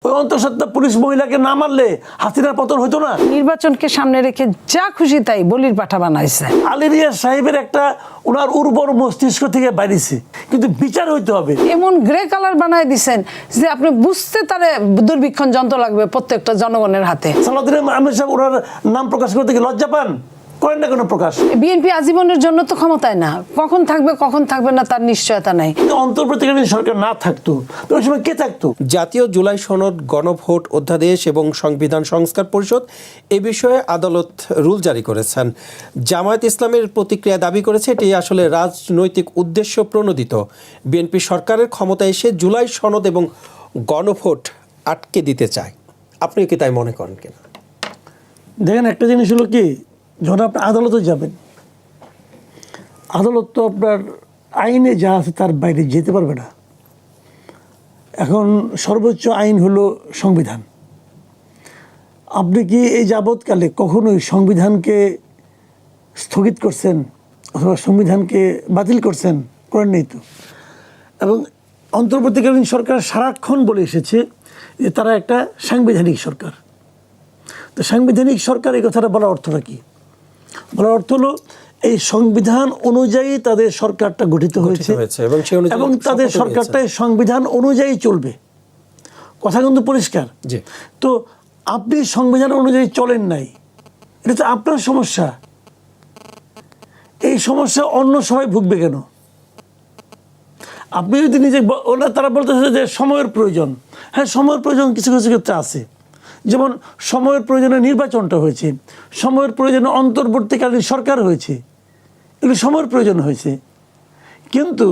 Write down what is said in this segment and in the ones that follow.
ওই অন্তঃসত্ত্বা পুলিশ মহিলাকে না মারলে হাসিনার পতন হতো না। নির্বাচনকে সামনে রেখে যা খুশি তাই বলির পাঠা বানাইছে। আলী রিয়াজ সাহেবের একটা ওনার উর্বর মস্তিষ্ক থেকে বাইরেছে, কিন্তু বিচার হইতে হবে। এমন গ্রে কালার বানায় দিছেন যে আপনি বুঝতে তারে দুর্ভিক্ষণ যন্ত্র লাগবে প্রত্যেকটা জনগণের হাতে। সালাউদ্দিন আহমেদ সাহেব ওনার নাম প্রকাশ করতে কি লজ্জা পান? করেন না কোনো প্রকাশ। বিএনপি আজীবনের জন্য তো ক্ষমতায় না, কখন থাকবে কখন থাকবে না তার নিশ্চয়তা নাই। অন্তর্বর্তীকালীন সরকার না থাকতো তো ওই সময় কে থাকতো? জাতীয় জুলাই সনদ, গণভোট অধ্যাদেশ এবং সংবিধান সংস্কার পরিষদ এ বিষয়ে আদালত রুল জারি করেছেন। জামায়াত ইসলামের প্রতিক্রিয়া দাবি করেছে এটি আসলে রাজনৈতিক উদ্দেশ্য প্রণোদিত। বিএনপি সরকারের ক্ষমতায় এসে জুলাই সনদ এবং গণভোট আটকে দিতে চায়। আপনি কি তাই মনে করেন কিনা? দেখেন, একটা জিনিস হলো কি, যখন আপনি আদালতে যাবেন, আদালত তো আপনার আইনে যা আছে তার বাইরে যেতে পারবে না। এখন সর্বোচ্চ আইন হলো সংবিধান। আপনি কি এই যাবৎকালে কখনোই সংবিধানকে স্থগিত করছেন অথবা সংবিধানকে বাতিল করছেন? করেন নেই তো। এবং অন্তর্বর্তীকালীন সরকার সারাক্ষণ বলে এসেছে যে তারা একটা সাংবিধানিক সরকার। তো সাংবিধানিক সরকার এই কথাটা বলার অর্থটা কি? বলার অর্থ হলো এই সংবিধান অনুযায়ী তাদের সরকারটা গঠিত হয়েছে এবং তাদের সরকারটা সংবিধান অনুযায়ী চলবে। কথা কিন্তু পরিষ্কার। তো আপনি সংবিধান অনুযায়ী চলেন নাই, এটা তো আপনার সমস্যা। এই সমস্যা অন্য সবাই ভুগবে কেন? আপনি যদি নিজে, তারা বলতেছে যে সময়ের প্রয়োজন। হ্যাঁ, সময়ের প্রয়োজন কিছু কিছু ক্ষেত্রে আছে। যেমন সময়ের প্রয়োজনে নির্বাচনটা হয়েছে, সময়ের প্রয়োজনে অন্তর্বর্তীকালীন সরকার হয়েছে, এগুলো সময়ের প্রয়োজন হয়েছে। কিন্তু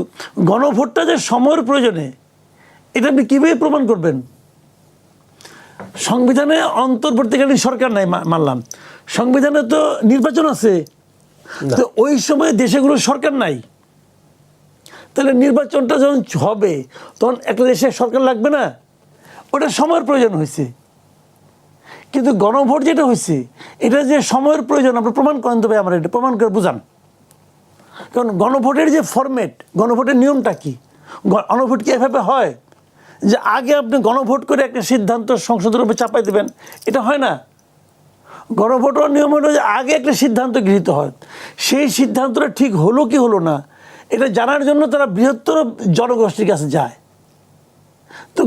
গণভোটটা যে সময়ের প্রয়োজনে, এটা আপনি কীভাবে প্রমাণ করবেন? সংবিধানে অন্তর্বর্তীকালীন সরকার নাই, মানলাম। সংবিধানে তো নির্বাচন আছে, তো ওই সময় দেশেগুলোর সরকার নাই। তাহলে নির্বাচনটা যখন হবে তখন একটা দেশের সরকার লাগবে না? ওটা সময়ের প্রয়োজন হয়েছে। কিন্তু গণভোট যেটা হয়েছে, এটা যে সময়ের প্রয়োজন আপনি প্রমাণ করেন, তবে আমরা এটা প্রমাণ করে বুঝান। কারণ গণভোটের যে ফরম্যাট, গণভোটের নিয়মটা কি? গণভোট কি এভাবে হয় যে আগে আপনি গণভোট করে একটা সিদ্ধান্ত সংসদের উপর চাপাই দেবেন? এটা হয় না। গণভোটের নিয়ম হলো যে আগে একটা সিদ্ধান্ত গৃহীত হয়, সেই সিদ্ধান্তটা ঠিক হলো কি হলো না এটা জানার জন্য তারা বৃহত্তর জনগোষ্ঠীর কাছে যায়। তো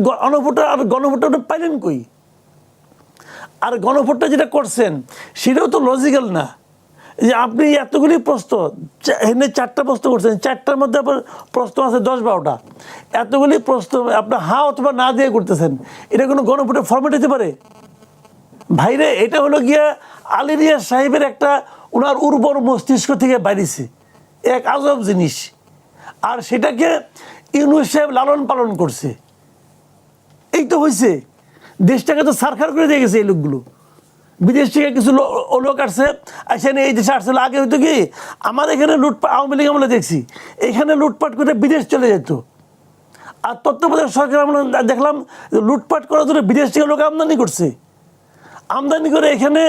গণভোটটা পাইলেন কই? আর গণভোটটা যেটা করছেন সেটাও তো লজিক্যাল না যে আপনি এতগুলি প্রশ্ন, এখানে 4টা প্রশ্ন করছেন, 4টার মধ্যে আবার প্রশ্ন আছে 10-12টা, এতগুলি প্রশ্ন আপনার হ্যাঁ অথবা না দিয়ে করতেছেন। এটা কোনো গণভোটের ফরম্যাট হতে পারে? ভাইরে, এটা হলো গিয়া আলী রিয়াজ সাহেবের একটা ওনার উর্বর মস্তিষ্ক থেকে বাইরেছে, এক আজব জিনিস। আর সেটাকে ইউনূস সাহেব লালন পালন করছে। এই তো হয়েছে, দেশটাকে তো সারখার করে দিয়ে গেছে এই লোকগুলো। বিদেশ থেকে কিছু লোক আসছে, আসেন এই দেশে আসছিল। আগে হয়তো কি আমাদের এখানে লুটপাট, আওয়ামী লীগ আমরা দেখছি এখানে লুটপাট করে বিদেশ চলে যেত। আর তত্ত্বাবধায়ক সরকার আমরা দেখলাম লুটপাট করার জন্য বিদেশ থেকে লোক আমদানি করছে। আমদানি করে এখানে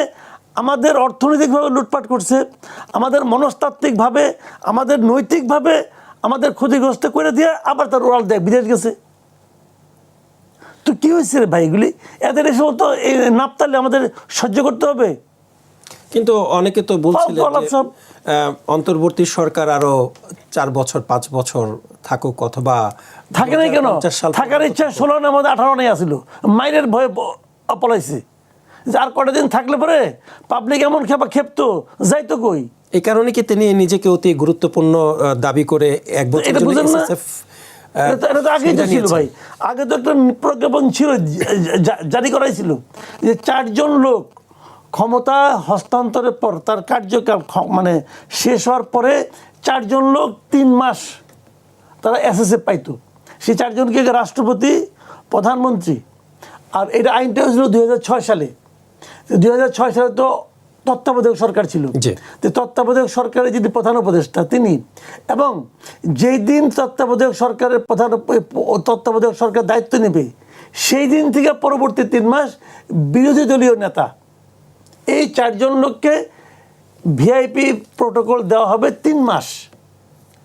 আমাদের অর্থনৈতিকভাবে লুটপাট করছে, আমাদের মনস্তাত্ত্বিকভাবে, আমাদের নৈতিকভাবে আমাদের ক্ষতিগ্রস্ত করে দিয়ে আবার তার ওরাল দেয় বিদেশ গেছে। তো কী হয়েছে রে ভাই এগুলি? এদের এসব তো নাপতালে আমাদের সহ্য করতে হবে। কিন্তু অনেকে তো বলছিলেন অন্তর্বর্তী সরকার আরো 4 বছর 5 বছর থাকুক, অথবা থাকে নাই কেন? থাকার ইচ্ছা 16 না আমাদের 18 নেই আসিল, মাইরের ভয়ে পলাইছে। যে আর কটা দিন থাকলে পরে পাবলিক এমন খেপতো যাইতো কই? এই কারণে কি তিনি নিজেকে অতি গুরুত্বপূর্ণ দাবি করে 1 বছর এটা তো আগেই তো ছিল ভাই। আগে তো একটা প্রজ্ঞাপন ছিল, জারি করাই ছিল যে 4 জন লোক ক্ষমতা হস্তান্তরের পর তার কার্যকাল মানে শেষ হওয়ার পরে 4 জন লোক 3 মাস তারা এসএসএফ পাইতো। সেই 4 জনকে রাষ্ট্রপতি, প্রধানমন্ত্রী। আর এটা আইনটা হয়েছিল 2006 সালে। 2006 সালে তো তত্ত্বাবধায়ক সরকার ছিল। তো তত্ত্বাবধায়ক সরকারের যিনি প্রধান উপদেষ্টা তিনি, এবং যেই দিন তত্ত্বাবধায়ক সরকার দায়িত্ব নেবে সেই দিন থেকে পরবর্তী 3 মাস বিরোধী দলীয় নেতা এই 4 জন লোককে ভিআইপি প্রোটোকল দেওয়া হবে 3 মাস।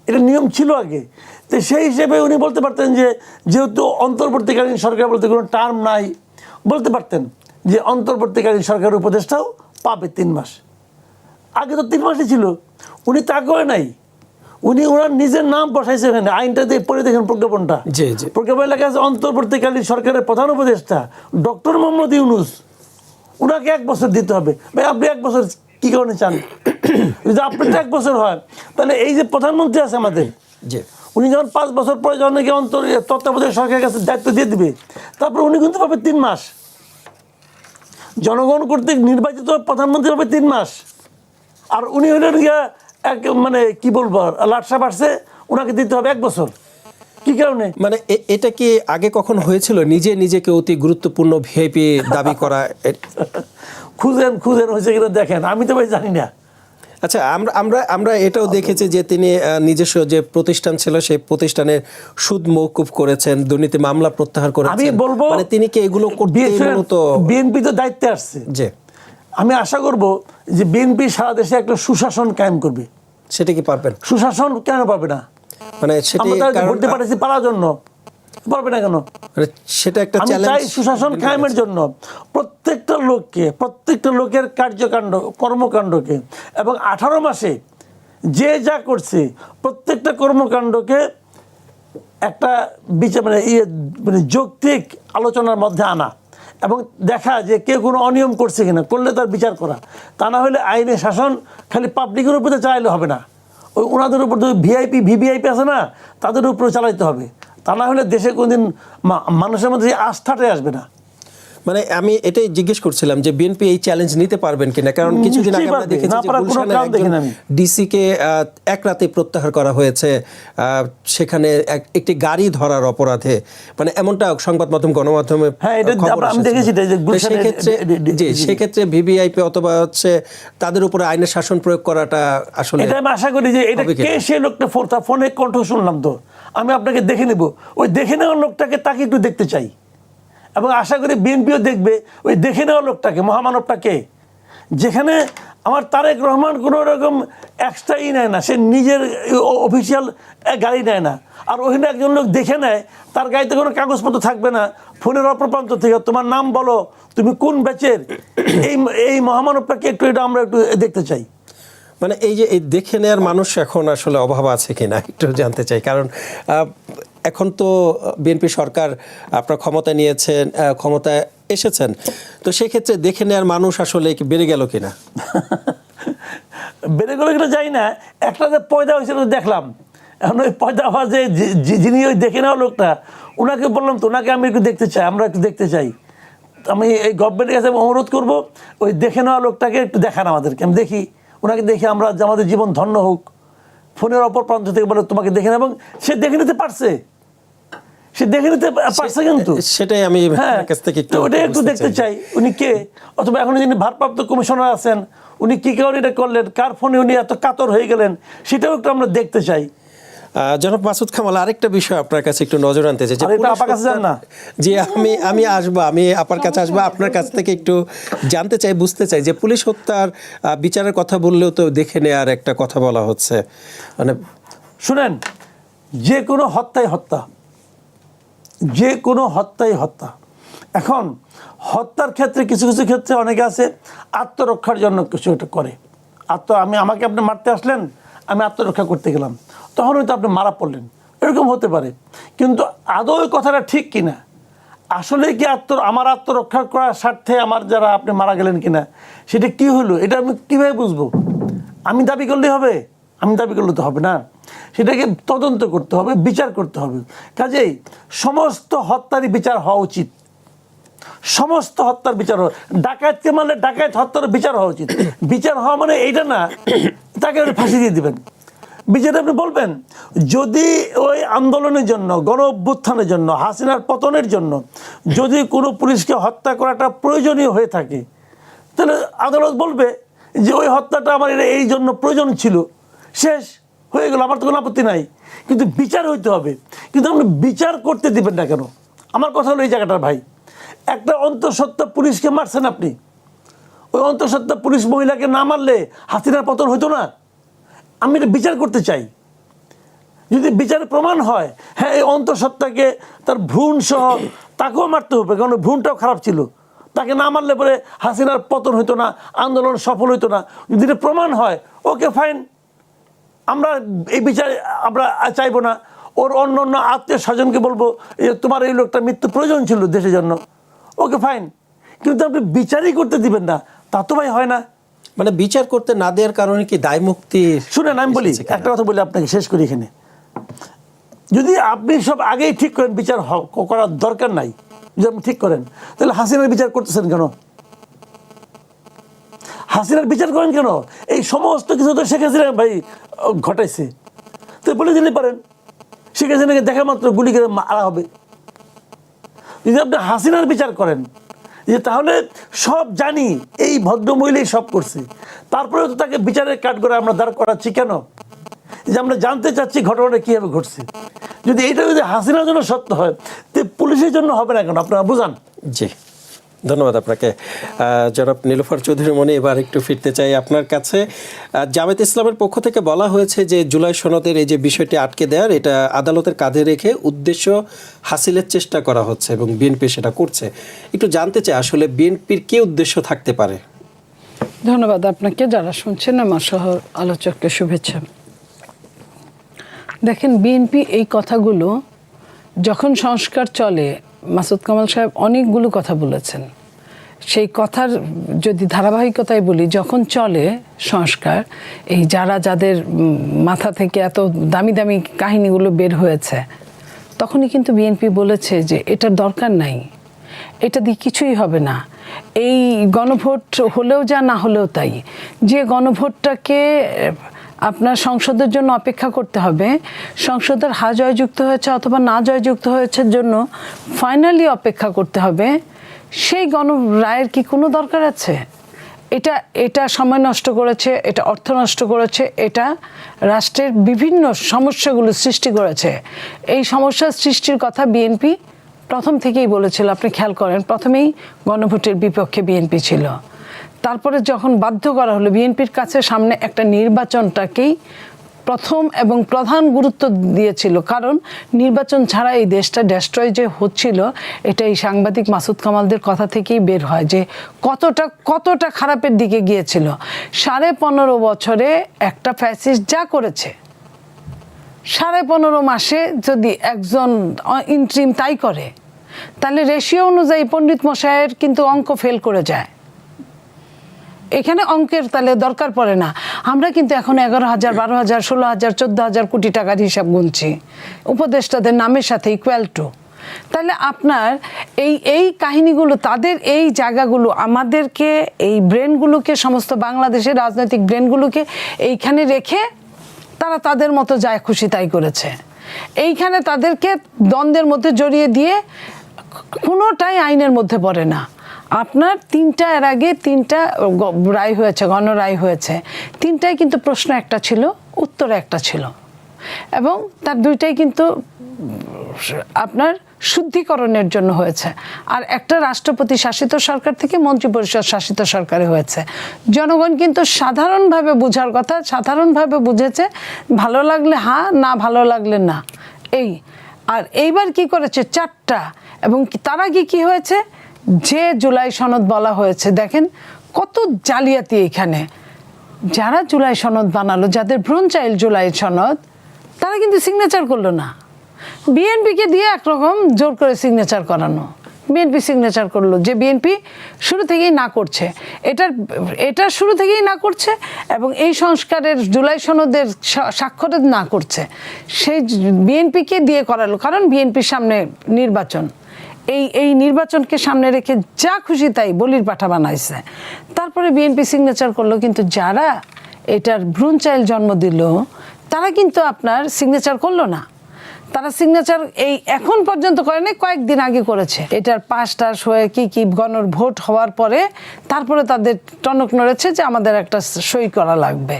এটা নিয়ম ছিল আগে। তো সেই হিসেবে উনি বলতে পারতেন যে যেহেতু অন্তর্বর্তীকালীন সরকার বলতে কোনো টার্ম নাই, বলতে পারতেন যে অন্তর্বর্তীকালীন সরকারের উপদেষ্টাও পাবে 3 মাস। আগে তো 3 মাসই ছিল, উনি তা করে নাই, উনি ওনার নিজের নাম বসাইছে এখানে। আইনটা দিয়ে পড়ে দেখেন প্রজ্ঞাপনটা, জি জি প্রজ্ঞাপন লেখা আছে অন্তর্বর্তীকালীন সরকারের প্রধান উপদেষ্টা ডক্টর মোহাম্মদ ইউনূস, ওনাকে 1 বছর দিতে হবে। ভাই আপনি 1 বছর কি কারণে চান? যদি আপনার 1 বছর হয়, তাহলে এই যে প্রধানমন্ত্রী আছে আমাদের, জি উনি যখন 5 বছর পরে যখন নাকি তত্ত্বাবধায়ক সরকারের কাছে দায়িত্ব দিয়ে দিবে, তারপর উনি কিন্তু পাবে 3 মাস। জনগণ কর্তৃক নির্বাচিত প্রধানমন্ত্রী পাবে 3 মাস। আর উনি হলেন গিয়া এক মানে কি বলবো, লাটসা বাড়ছে, ওনাকে দিতে হবে 1 বছর। কি কারণে? মানে এটা কি আগে কখন হয়েছিল নিজে নিজেকে অতি গুরুত্বপূর্ণ ভিআইপি দাবি করা? খুঁজেন হয়েছে কিনা দেখেন, আমি তো ভাই জানি না। আচ্ছা, আমরা আমরা আমরা এটাও দেখেছি যে তিনি নিজস্ব যে প্রতিষ্ঠান ছিল সেই প্রতিষ্ঠানের সুদ মওকুফ করেছেন, দুর্নীতি মামলা প্রত্যাহার করেছেন। আমি বলবো মানে তিনি কি এগুলো করতে মূলত বিএনপি তো দায়িত্বে আসছে। যে আমি আশা করব যে বিএনপি সারা দেশে একটা সুশাসন কায়েম করবে। সেটা কি পারবেন? সুশাসন কেন পাবে না? মানে সেটা আমরা ভোটে পাঠাচ্ছি পালার জন্য, পারবে না কেন? মানে সেটা একটা আমি চ্যালেঞ্জ। চাই সুশাসন কায়েমের জন্য প্রত্যেকটা লোকের কার্যকাণ্ড কর্মকাণ্ডকে এবং 18 মাসে যে যা করছে প্রত্যেকটা কর্মকাণ্ডকে একটা বিচার মানে যৌক্তিক আলোচনার মধ্যে আনা এবং দেখা যে কেউ কোনো অনিয়ম করছে কিনা, করলে তার বিচার করা। তা না হলে আইনের শাসন খালি পাবলিকের উপরে চালাইলে হবে না, ওই ওনাদের উপর ভিআইপি ভিভিআইপি আছে না, তাদের উপরে চালাইতে হবে। তা না হলে দেশে কোনদিন মানুষের মধ্যে আস্থাটাই আসবে না। মানে আমি এটাই জিজ্ঞেস করছিলাম যে বিএনপি এই চ্যালেঞ্জ নিতে পারবেন কিনা, কারণ কিছুদিন আগে আমরা দেখেছি যে গুলশানের ডিসিকে 1 রাতে প্রত্যাহার করা হয়েছে, সেখানে একটি গাড়ি ধরার অপরাধে, মানে এমনটা সংবাদ মাধ্যম গণমাধ্যমে আমি দেখেছি। সেক্ষেত্রে ভিভিআইপি অথবা হচ্ছে তাদের উপরে আইনের শাসন প্রয়োগ করাটা আসলে এটা আমি আশা করি যে এটা কে সেই লোকটা ফোনে কণ্ঠ শুনলাম, তো আমি আপনাকে দেখে নেব, ওই দেখে নেওয়ার লোকটাকে তাকে একটু দেখতে চাই এবং আশা করি বিএনপিও দেখবে ওই দেখে নেওয়া লোকটাকে, মহামানবটাকে। যেখানে আমার তারেক রহমান কোনো রকম এক্সট্রা নেয় না, সে নিজের অফিসিয়াল গাড়ি নেয় না, আর ওখানে একজন লোক দেখে নেয়, তার গাড়িতে কোনো কাগজপত্র থাকবে না, ফোনের অপর প্রান্ত থেকে তোমার নাম বলো, তুমি কোন ব্যাচের, এই মহামানবটাকে একটু এটা আমরা একটু দেখতে চাই। মানে এই যে এই দেখে নেওয়ার মানুষ এখন আসলে অভাব আছে কিনা একটু জানতে চাই, কারণ এখন তো বিএনপি সরকার আপনার ক্ষমতায় নিয়েছেন, ক্ষমতায় এসেছেন, তো সেক্ষেত্রে দেখে নেওয়ার মানুষ আসলে বেড়ে গেল কিনা? বেড়ে গেল কিনা যাই না, একটা যে পয়দা হয়েছিল দেখলাম, এখন ওই পয়দা হওয়া যে যিনি ওই দেখে নেওয়া লোকটা, ওনাকে বললাম তো ওনাকে আমি একটু দেখতে চাই, আমরা একটু দেখতে চাই। আমি এই গভর্নমেন্টের কাছে অনুরোধ করবো ওই দেখে নেওয়া লোকটাকে একটু দেখান আমাদেরকে, আমি দেখি, ওনাকে দেখি আমরা আমাদের জীবন ধন্য হোক। ফোনের অপর প্রান্ত থেকে বলে তোমাকে দেখে নেব, এবং সে দেখে নিতে পারছে, কিন্তু সেটাই আমি কাছ থেকে ওটাই একটু দেখতে চাই উনি কে, অথবা এখন যিনি ভারপ্রাপ্ত কমিশনার আছেন উনি কি কারণে এটা করলেন, কার ফোনে উনি এত কাতর হয়ে গেলেন, সেটাও একটু আমরা দেখতে চাই। জনাব মাসুদ কামাল, আরেকটা বিষয় আপনার কাছে একটু নজর আনতে চাই। জি, আমি আসবো, আমি আপার কাছে আসবো, আপনার কাছ থেকে একটু জানতে চাই, বুঝতে চাই যে পুলিশ হত্যার বিচারের কথা বললেও তো দেখে নেওয়ার একটা কথা বলা হচ্ছে। মানে শুনেন, যে কোনো হত্যাই হত্যা, যে কোনো হত্যাই হত্যা। এখন হত্যার ক্ষেত্রে কিছু কিছু ক্ষেত্রে অনেকে আছে আত্মরক্ষার জন্য কিছু একটা করে, আমাকে আপনি মারতে আসলেন, আমি আত্মরক্ষা করতে গেলাম, তখন হয়তো আপনি মারা পড়লেন, এরকম হতে পারে। কিন্তু আদৌ ওই কথাটা ঠিক কিনা, আসলে কি আমার আত্মরক্ষা করার স্বার্থে আমার যারা আপনি মারা গেলেন কিনা, সেটা কি হলো, এটা আমি কীভাবে বুঝবো? আমি দাবি করলেই হবে? আমি দাবি করলে তো হবে না, সেটাকে তদন্ত করতে হবে, বিচার করতে হবে। কাজেই সমস্ত হত্যারই বিচার হওয়া উচিত, সমস্ত হত্যার বিচার হওয়া, ডাকাতকে মারলে ডাকাত হত্যার বিচার হওয়া উচিত। বিচার হওয়া মানে এইটা না তাকে ফাঁসি দিয়ে দিবেন। বিচারে আপনি বলবেন, যদি ওই আন্দোলনের জন্য, গণ অভ্যুত্থানের জন্য, হাসিনার পতনের জন্য যদি কোনো পুলিশকে হত্যা করাটা প্রয়োজনীয় হয়ে থাকে, তাহলে আদালত বলবে যে ওই হত্যাটা আমার এই জন্য প্রয়োজন ছিল, শেষ হয়ে গেল, আমার তো কোনো আপত্তি নাই। কিন্তু বিচার হইতে হবে, কিন্তু আপনি বিচার করতে দিবেন না কেন? আমার কথা হলো এই জায়গাটার ভাই, একটা অন্তঃসত্ত্বা পুলিশকে মারছেন আপনি, ওই অন্তঃসত্ত্বা পুলিশ মহিলাকে না মারলে হাসিনার পতন হইতো না। আমি এটা বিচার করতে চাই, যদি বিচারে প্রমাণ হয় হ্যাঁ এই অন্তঃসত্ত্বাকে তার ভ্রূণ সহ তাকেও মারতে হবে, কারণ ভ্রূণটাও খারাপ ছিল। তাকে না মারলে পরে হাসিনার পতন হইতো না, আন্দোলন সফল হইতো না। যদি এটা প্রমাণ হয়, ওকে ফাইন, আমরা এই বিচার আমরা চাইবো না। ওর অন্য অন্য আত্মীয় স্বজনকে বলবো যে তোমার এই লোকটা মৃত্যু প্রয়োজন ছিল দেশের জন্য, ওকে ফাইন। কিন্তু আপনি বিচারই করতে দিবেন না, তা তো ভাই হয় না। মানে বিচার করতে না দেওয়ার কারণে কি দায় মুক্তি? শুনেন, আমি বলি একটা কথা বলি আপনাকে, শেষ করি এখানে। যদি আপনি সব আগেই ঠিক করেন বিচার করার দরকার নাই, যদি আপনি ঠিক করেন, তাহলে হাসিনার বিচার করতেছেন কেন? হাসিনার বিচার করেন কেন? এই সমস্ত কিছু তো শেখ হাসিনা ভাই ঘটাইছে, তো বলে দিলে পারেন শেখ হাসিনাকে দেখা মাত্র গুলি করে মারা হবে। যদি আপনি হাসিনার বিচার করেন, যে তাহলে সব জানি এই ভদ্রমহিলাই সব করছে, তারপরেও তো তাকে বিচারের কাঠ করে আমরা দাঁড় করাচ্ছি কেন? যে আমরা জানতে চাচ্ছি ঘটনাটা কীভাবে ঘটছে। যদি এটা যদি হাসিনার জন্য সত্য হয়, তো পুলিশের জন্য হবে না কেন? আপনারা বুঝান। জি, ধন্যবাদ আপনাকে। জনাব নীলুফার চৌধুরী মনি, এবার একটু ফিরতে চাই আপনার কাছে। জামায়াত ইসলামের পক্ষ থেকে বলা হয়েছে যে জুলাই সনদের এই যে বিষয়টি আটকে দেওয়ার, এটা আদালতের কাঁধে রেখে উদ্দেশ্য হাসিলের চেষ্টা করা হচ্ছে এবং বিএনপি সেটা করছে। একটু জানতে চাই আসলে বিএনপির কী উদ্দেশ্য থাকতে পারে? ধন্যবাদ আপনাকে, যারা শুনছেন আমার সহ আলোচককে শুভেচ্ছা। দেখেন, বিএনপি এই কথাগুলো যখন সংস্কার চলে, মাসুদ কামাল সাহেব অনেকগুলো কথা বলেছেন। সেই কথার যদি ধারাবাহিকতায় বলি, যখন চলে সংস্কার, এই যাদের মাথা থেকে এত দামি দামি কাহিনীগুলো বের হয়েছে, তখনই কিন্তু বিএনপি বলেছে যে এটার দরকার নাই, এটা দিয়ে কিছুই হবে না। এই গণভোট হলেও যা, না হলেও তাই। যে গণভোটটাকে আপনার সংসদের জন্য অপেক্ষা করতে হবে, সংসদের হা জয়যুক্ত হয়েছে অথবা না জয়যুক্ত হয়েছে জন্য ফাইনালি অপেক্ষা করতে হবে, সেই রায়ের কি কোনো দরকার আছে? এটা সময় নষ্ট করেছে, এটা অর্থ নষ্ট করেছে, এটা রাষ্ট্রের বিভিন্ন সমস্যাগুলো সৃষ্টি করেছে। এই সমস্যার সৃষ্টির কথা বিএনপি প্রথম থেকেই বলেছিল। আপনি খেয়াল করেন, প্রথমেই গণভোটের বিপক্ষে বিএনপি ছিল। তারপরে যখন বাধ্য করা হলো, বিএনপির কাছে সামনে একটা নির্বাচনটাকেই প্রথম এবং প্রধান গুরুত্ব দিয়েছিল, কারণ নির্বাচন ছাড়া এই দেশটা ডেস্ট্রয় যে হচ্ছিল, এটা এই সাংবাদিক মাসুদ কামালদের কথা থেকেই বের হয় যে কতটা খারাপের দিকে গিয়েছিল। 15.5 বছরে একটা ফ্যাসিস্ট যা করেছে, 15.5 মাসে যদি একজন ইন্ট্রিম তাই করে, তাহলে রেশিও অনুযায়ী পণ্ডিত মশাইয়ের কিন্তু অঙ্ক ফেল করে যায়। এখানে অঙ্কের তাহলে দরকার পড়ে না। আমরা কিন্তু এখন 11,000, 12,000, 16,000, 14,000 কোটি টাকার হিসাব গুনছি উপদেষ্টাদের নামের সাথে ইকুয়াল টু। তাহলে আপনার এই কাহিনীগুলো, তাদের এই জায়গাগুলো, আমাদেরকে এই ব্রেনগুলোকে, সমস্ত বাংলাদেশের রাজনৈতিক ব্রেনগুলোকে এইখানে রেখে তারা তাদের মতো যায় খুশি তাই করেছে। এইখানে তাদেরকে দ্বন্দ্বের মধ্যে জড়িয়ে দিয়ে কোনোটাই আইনের মধ্যে পড়ে না। আপনার এর আগে 3টা রায় হয়েছে, গণরায় হয়েছে। 3টাই কিন্তু প্রশ্ন একটা ছিল, উত্তর একটা ছিল, এবং তার 2টাই কিন্তু আপনার শুদ্ধিকরণের জন্য হয়েছে। আর একটা রাষ্ট্রপতি শাসিত সরকার থেকে মন্ত্রিপরিষদ শাসিত সরকারে হয়েছে। জনগণ কিন্তু সাধারণভাবে বোঝার কথা, সাধারণভাবে বুঝেছে, ভালো লাগলে হ্যাঁ, না ভালো লাগলে না। আর এইবার কি করেছে 4টা, এবং তার আগে কি হয়েছে, যে জুলাই সনদ বলা হয়েছে, দেখেন কত জালিয়াতি এখানে। যারা জুলাই সনদ বানালো, যাদের ভ্রূণ চাইল জুলাই সনদ, তারা কিন্তু সিগনেচার করলো না। বিএনপিকে দিয়ে একরকম জোর করে সিগনেচার করানো, বিএনপি সিগনেচার করলো, যে বিএনপি শুরু থেকেই না করছে, এটা শুরু থেকেই না করছে, এবং এই সংস্কারের জুলাই সনদের স্বাক্ষরে না করছে, সেই বিএনপিকে দিয়ে করালো। কারণ বিএনপির সামনে নির্বাচন, এই নির্বাচনকে সামনে রেখে যা খুশি তাই বলির পাঠা বানাইছে। তারপরে বিএনপি সিগনেচার করলো, কিন্তু যারা এটার ভ্রূণ চাইল জন্ম দিল, তারা কিন্তু আপনার সিগনেচার করলো না। তারা সিগনেচার এখন পর্যন্ত করেনি, কয়েকদিন আগে করেছে। এটার পাস হয়ে কি গণভোট হওয়ার পরে তারপরে তাদের টনক নড়েছে যে আমাদের একটা সই করা লাগবে,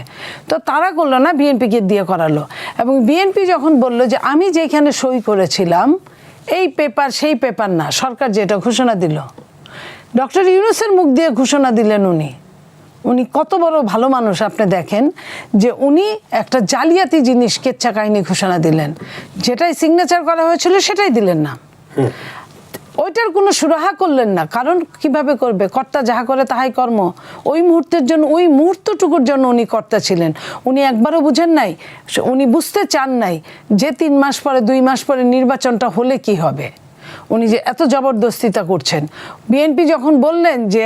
তো তারা করলো না, বিএনপিকে দিয়ে করালো। এবং বিএনপি যখন বলল যে আমি যেখানে সই করেছিলাম এই পেপার সেই পেপার না, সরকার যেটা ঘোষণা দিল, ডক্টর ইউনূসের মুখ দিয়ে ঘোষণা দিলেন উনি কত বড় ভালো মানুষ। আপনি দেখেন যে উনি একটা জালিয়াতি জিনিস, কেচ্ছা কাহিনী ঘোষণা দিলেন, যেটাই সিগনেচার করা হয়েছিল সেটাই দিলেন না। ওইটার কোনো সুরাহা করলেন না, কারণ কিভাবে করবে, কর্তা যাহা করে তাহাই কর্ম। ওই মুহূর্তের জন্য, ওই মুহূর্তটুকুর জন্য উনি কর্তা ছিলেন। উনি একবারও বুঝেন নাই, উনি বুঝতে চান নাই যে 3 মাস পরে 2 মাস পরে নির্বাচনটা হলে কি হবে। উনি যে এত জবরদস্তিতা করছেন। বিএনপি যখন বললেন যে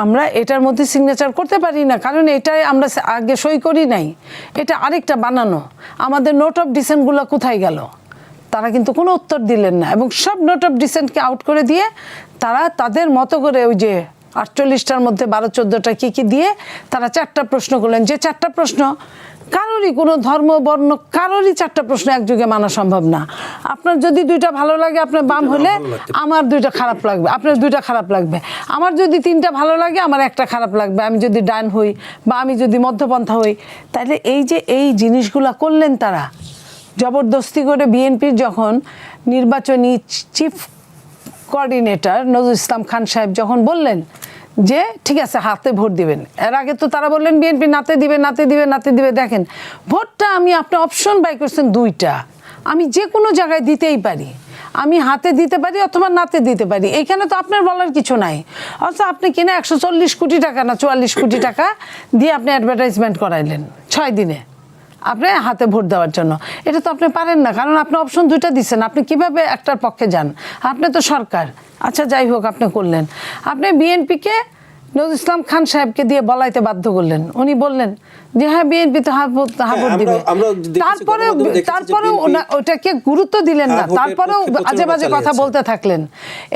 আমরা এটার মধ্যে সিগনেচার করতে পারি না, কারণ এটাই আমরা আগে সই করি নাই, এটা আরেকটা বানানো, আমাদের নোট অফ ডিসেন্টগুলো কোথায় গেল, তারা কিন্তু কোনো উত্তর দিলেন না। এবং সব নোট অফ ডিসেন্টকে আউট করে দিয়ে তারা তাদের মতো করে ওই যে 48টার মধ্যে 12-14টা কী দিয়ে তারা 4টা প্রশ্ন করলেন, যে 4টা প্রশ্ন কারোরই কোনো ধর্ম বর্ণ কারোরই 4টা প্রশ্ন একযোগে মানা সম্ভব না। আপনার যদি 2টা ভালো লাগে, আপনার বাম হলে আমার 2টা খারাপ লাগবে, আপনার 2টা খারাপ লাগবে। আমার যদি 3টা ভালো লাগে, আমার 1টা খারাপ লাগবে, আমি যদি ডান হই বা আমি যদি মধ্যপন্থা হই। তাহলে এই যে এই জিনিসগুলো করলেন তারা জবরদস্তি করে। বিএনপির যখন নির্বাচনী চিফ কোঅর্ডিনেটর নজরুল ইসলাম খান সাহেব যখন বললেন যে ঠিক আছে হাতে ভোট দিবেন, এর আগে তো তারা বললেন বিএনপি নাতে দিবে নাতে দিবে নাতে দিবে। দেখেন ভোটটা আপনি অপশন বাই করছেন 2টা, আমি যে কোনো জায়গায় দিতেই পারি, আমি হাতে দিতে পারি অথবা নাতে দিতে পারি, এইখানে তো আপনার বলার কিছু নাই। অথচ আপনি কিনা 140 কোটি টাকা না 44 কোটি টাকা দিয়ে আপনি অ্যাডভার্টাইজমেন্ট করাইলেন 6 দিনে আপনি হাতে ভোট দেওয়ার জন্য। এটা তো আপনি পারেন না, কারণ আপনি অপশন 2টা দিচ্ছেন, আপনি কিভাবে একটার পক্ষে যান, আপনি তো সরকার। আচ্ছা যাই হোক, আপনি করলেন, আপনি বিএনপিকে নজরুল ইসলাম খান সাহেবকে দিয়ে বলাইতে বাধ্য করলেন। উনি বললেন যে হ্যাঁ বিএনপি তো ভোট দিবে, তারপরেও ওটাকে গুরুত্ব দিলেন না, তারপরেও আজে বাজে কথা বলতে থাকলেন,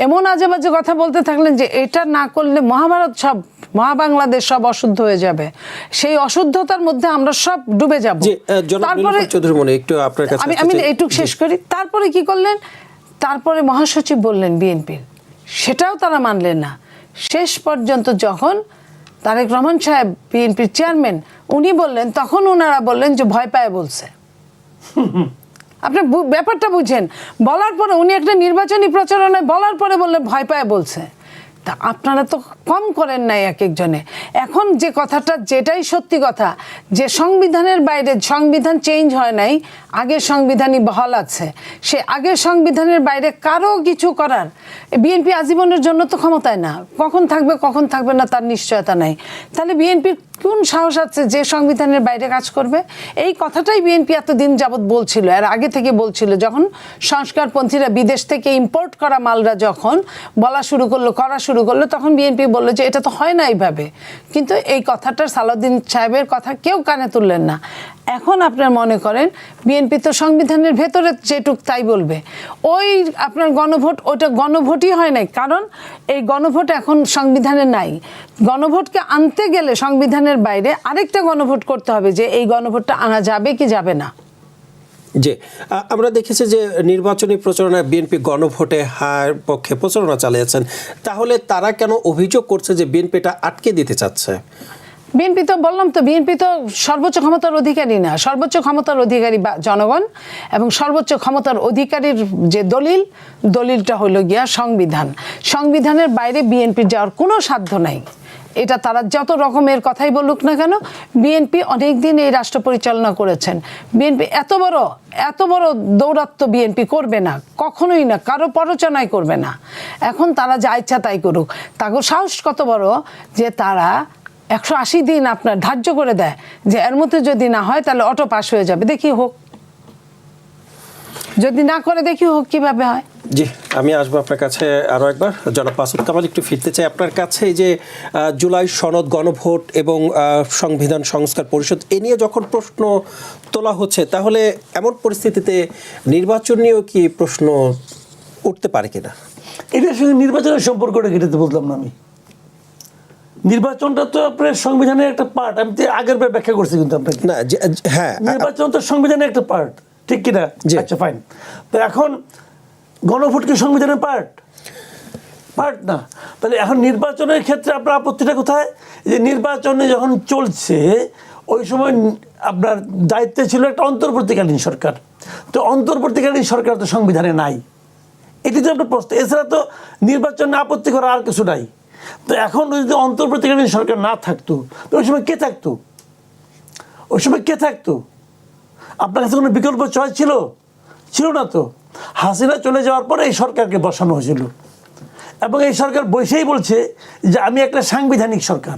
এমন আজে বাজে কথা বলতে থাকলেন যে এটা না করলে মহাভারত সব মহাবাংলাদেশ সব অশুদ্ধ হয়ে যাবে, সেই অশুদ্ধতার মধ্যে আমরা সব ডুবে যাব। তারপরে আমি এইটুক শেষ করি। তারপরে কি করলেন, তারপরে মহাসচিব বললেন বিএনপির, সেটাও তারা মানলেন না। শেষ পর্যন্ত যখন তারেক রহমান সাহেব বিএনপির চেয়ারম্যান উনি বললেন, তখন ওনারা বললেন যে ভয় পায় বলছে। আপনি ব্যাপারটা বুঝেন, বলার পরে উনি একটা নির্বাচনী প্রচারণায় বলার পরে বললেন ভয় পায় বলছে। তা আপনারা তো কম করেন নাই এক একজনে। এখন যে কথাটা, যেটাই সত্যি কথা, যে সংবিধানের বাইরে, সংবিধান চেঞ্জ হয় নাই, আগের সংবিধানই বহাল আছে, সে আগের সংবিধানের বাইরে কারো কিছু করার বিএনপি আজীবনের জন্য তো ক্ষমতায় না, কখন থাকবে না তার নিশ্চয়তা নাই। তাহলে বিএনপির কোন সাহস আছে যে সংবিধানের বাইরে কাজ করবে? এই কথাটাই বিএনপি এতদিন যাবৎ বলছিল, এর আগে থেকে বলছিল। যখন সংস্কারপন্থীরা বিদেশ থেকে ইম্পোর্ট করা মালরা যখন বলা শুরু করলো, করা শুরু করলো, তখন বিএনপি বললো যে এটা তো হয় না এইভাবে। কিন্তু এই কথাটা সালাউদ্দিন সাহেবের কথা কেউ কানে তুললেন না। এখন আপনার মনে করেন বিএনপি তো সংবিধানের ভেতরে যেটুক তাই বলবে। ওই আপনার গণভোট, ওটা গণভোটই হয় নাই, কারণ এই গণভোট এখন সংবিধানে নাই। গণভোটকে আনতে গেলে সংবিধানের বাইরে আরেকটা গণভোট করতে হবে, যে এই গণভোটটা আনা যাবে কি যাবে না। যে আমরা দেখেছি যে নির্বাচনী প্রচারণায় বিএনপি গণভোটে হার পক্ষে প্রচারণা চালিয়েছেন, তাহলে তারা কেন অভিযোগ করছে যে বিএনপিটা আটকে দিতে চাচ্ছে? বিএনপি তো বললাম তো, বিএনপি তো সর্বোচ্চ ক্ষমতার অধিকারী না, সর্বোচ্চ ক্ষমতার অধিকারী জনগণ, এবং সর্বোচ্চ ক্ষমতার অধিকারীর যে দলিলটা হলো গিয়া সংবিধান। সংবিধানের বাইরে বিএনপির যাওয়ার কোনো সাধ্য নাই। এটা তারা যত রকমের কথাই বলুক না কেন, বিএনপি অনেক দিন এই রাষ্ট্র পরিচালনা করেছেন। বিএনপি এত বড় দৌরাত্ম্য বিএনপি করবে না, কখনোই না, কারো প্ররোচনাই করবে না। এখন তারা যা ইচ্ছা তাই করুক। তাকে সাহস কত বড় যে তারা 180 দিন আপনার ধার্য করে দেয়, যে এর মধ্যে যদি না হয় তাহলে অটো পাস হয়ে যাবে, দেখি হোক, যদি না করে দেখি হোক কিভাবে হয়। জি, আমি আসবো আপনার কাছে আরও একবার। জনাব মাসুদ কামাল, একটু ফিরতে চাই আপনার কাছে। এই যে জুলাই সনদ, গণভোট এবং সংবিধান সংস্কার পরিষদ, এ নিয়ে যখন প্রশ্ন তোলা হচ্ছে, তাহলে এমন পরিস্থিতিতে নির্বাচন নিয়েও কি প্রশ্ন উঠতে পারে কিনা? এটার সঙ্গে নির্বাচনের সম্পর্কটা কেটে তো বুঝলাম না আমি। নির্বাচনটা তো আপনার সংবিধানের একটা পার্ট, আমি তো আগের বার ব্যাখ্যা করছি কিন্তু আপনাকে। না, হ্যাঁ, নির্বাচন তো সংবিধানের একটা পার্ট, ঠিক কিনা? আচ্ছা ফাইন। তো এখন গণভোট কি সংবিধানের পার্ট না? তাহলে এখন নির্বাচনের ক্ষেত্রে আপনার আপত্তিটা কোথায়? যে নির্বাচনে যখন চলছে ওই সময় আপনার দায়িত্বে ছিল একটা অন্তর্বর্তীকালীন সরকার, তো অন্তর্বর্তীকালীন সরকার তো সংবিধানে নাই, এটি তো একটা প্রশ্ন। এছাড়া তো নির্বাচনে আপত্তি করা আর কিছু নাই। তো এখন যদি অন্তর্বর্তীকালীন সরকার না থাকতো, তো ওই সময় কে থাকতো? আপনার কাছে কোনো বিকল্প চয়েস ছিল না তো। হাসিনা চলে যাওয়ার পরে এই সরকারকে বসানো হয়েছিল, এবং এই সরকার বসেই বলছে যে আমি একটা সাংবিধানিক সরকার।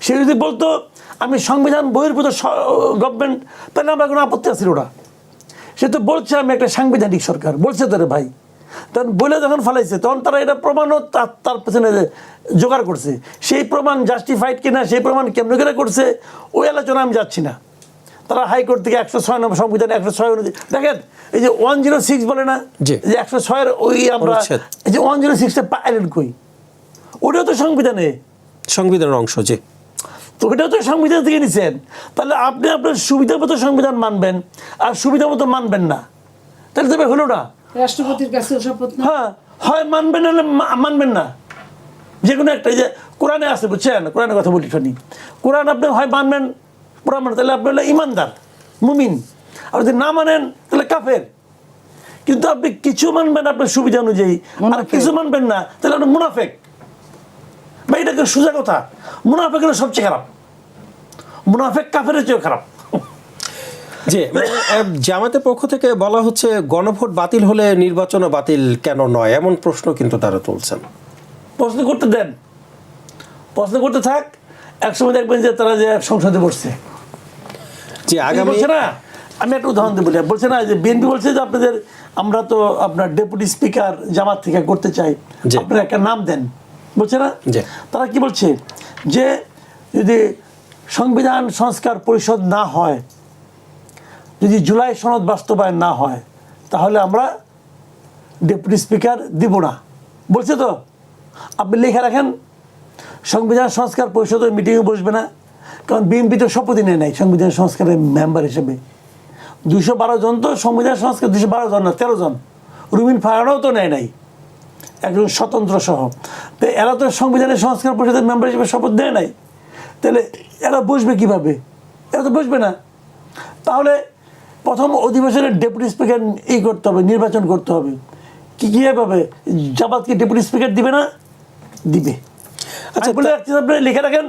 সে যদি বলতো আমি সংবিধান বহির্ভূত গভর্নমেন্ট, তাহলে আমার কোনো আপত্তি আছে ওরা। সে তো বলছে আমি একটা সাংবিধানিক সরকার, বলছে তো রে ভাই। তখন বলে যখন ফেলাইছে তখন তারা এটা প্রমাণও তার পেছনে জোগাড় করছে। সেই প্রমাণ জাস্টিফাইড কিনা, সেই প্রমাণ কেমন করে করছে, ওই আলোচনা আমি যাচ্ছি না। তারা হাইকোর্ট থেকে 106 নম্বর সংবিধান 106 অনুযায়ী দেখেন, এই যে 106 বলে না, যে 106-এর ওই আমরা এই যে 106টা পাইলেন কই, ওটাও তো সংবিধানের অংশ। যে তো ওটাও তো সংবিধান থেকে নিছেন। তাহলে আপনি আপনার সুবিধা মতো সংবিধান মানবেন আর সুবিধা মতো মানবেন না, তাহলে তবে হলো না। রাষ্ট্রপতির কাছে শপথ না, হ্যাঁ, হয় মানবেন না মানবেন না, যে কোনো একটা। যে কোরআনে আছে, বুঝছেন, কোরআনের কথা বলি শুনি। কোরআন আপনি হয় মানবেন, প্রমাণ, তাহলে আপনি হলো ইমানদার মুমিন, আর যদি না মানেন তাহলে কাফের। কিন্তু আপনি কিছু মানবেন আপনার সুবিধা অনুযায়ী, আর কিছু মানবেন না, তাহলে আপনি মুনাফেক। ভাই এটা সোজা কথা, মুনাফেক হলো সবচেয়ে খারাপ, মুনাফেক কাফের চেয়েও খারাপ। যে জামাতের পক্ষ থেকে বলা হচ্ছে গণভোট বাতিল হলে নির্বাচনও বাতিল কেন নয়, এমন প্রশ্ন কিন্তু তারা তুলছেন। প্রশ্ন করতে দেন, প্রশ্ন করতে থাক, একসময় দেখবেন যে তারা যে সংসদে বসছে। যে আগামী বলছে না, আমি একটা উদাহরণ দিয়ে বলি, বলছে না যে বিএনপি বলছে যে আপনাদের, আমরা তো আপনার ডেপুটি স্পিকার জামাত থেকে করতে চাই, আপনারা একটা নাম দেন, বলছে না। তারা কি বলছে যে যদি সংবিধান সংস্কার পরিষদ না হয়, যদি জুলাই সনদ বাস্তবায়ন না হয়, তাহলে আমরা ডেপুটি স্পিকার দিব না, বলছে তো। আপনি লিখে রাখেন সংবিধান সংস্কার পরিষদের মিটিংয়ে বসবে না, কারণ বিএনপি তো শপথই নেয় নাই সংবিধান সংস্কারের মেম্বার হিসেবে। 212 জন তো সংবিধান সংস্কার, 212 জন না 13 জন, রুমিন ফারানাও তো নেয় নাই, একজন স্বতন্ত্র সহ। তো এরা তো সংবিধানের সংস্কার পরিষদের মেম্বার হিসেবে শপথ নেয় নাই, তাহলে এরা বসবে কিভাবে? এরা তো বসবে না। তাহলে প্রথম অধিবেশনের ডেপুটি স্পিকার করতে হবে, নির্বাচন করতে হবে। কীভাবে? জামাতকে ডেপুটি স্পিকার দিবে না? দিবে। আচ্ছা, বলে রাখছি, আপনি লিখে রাখেন,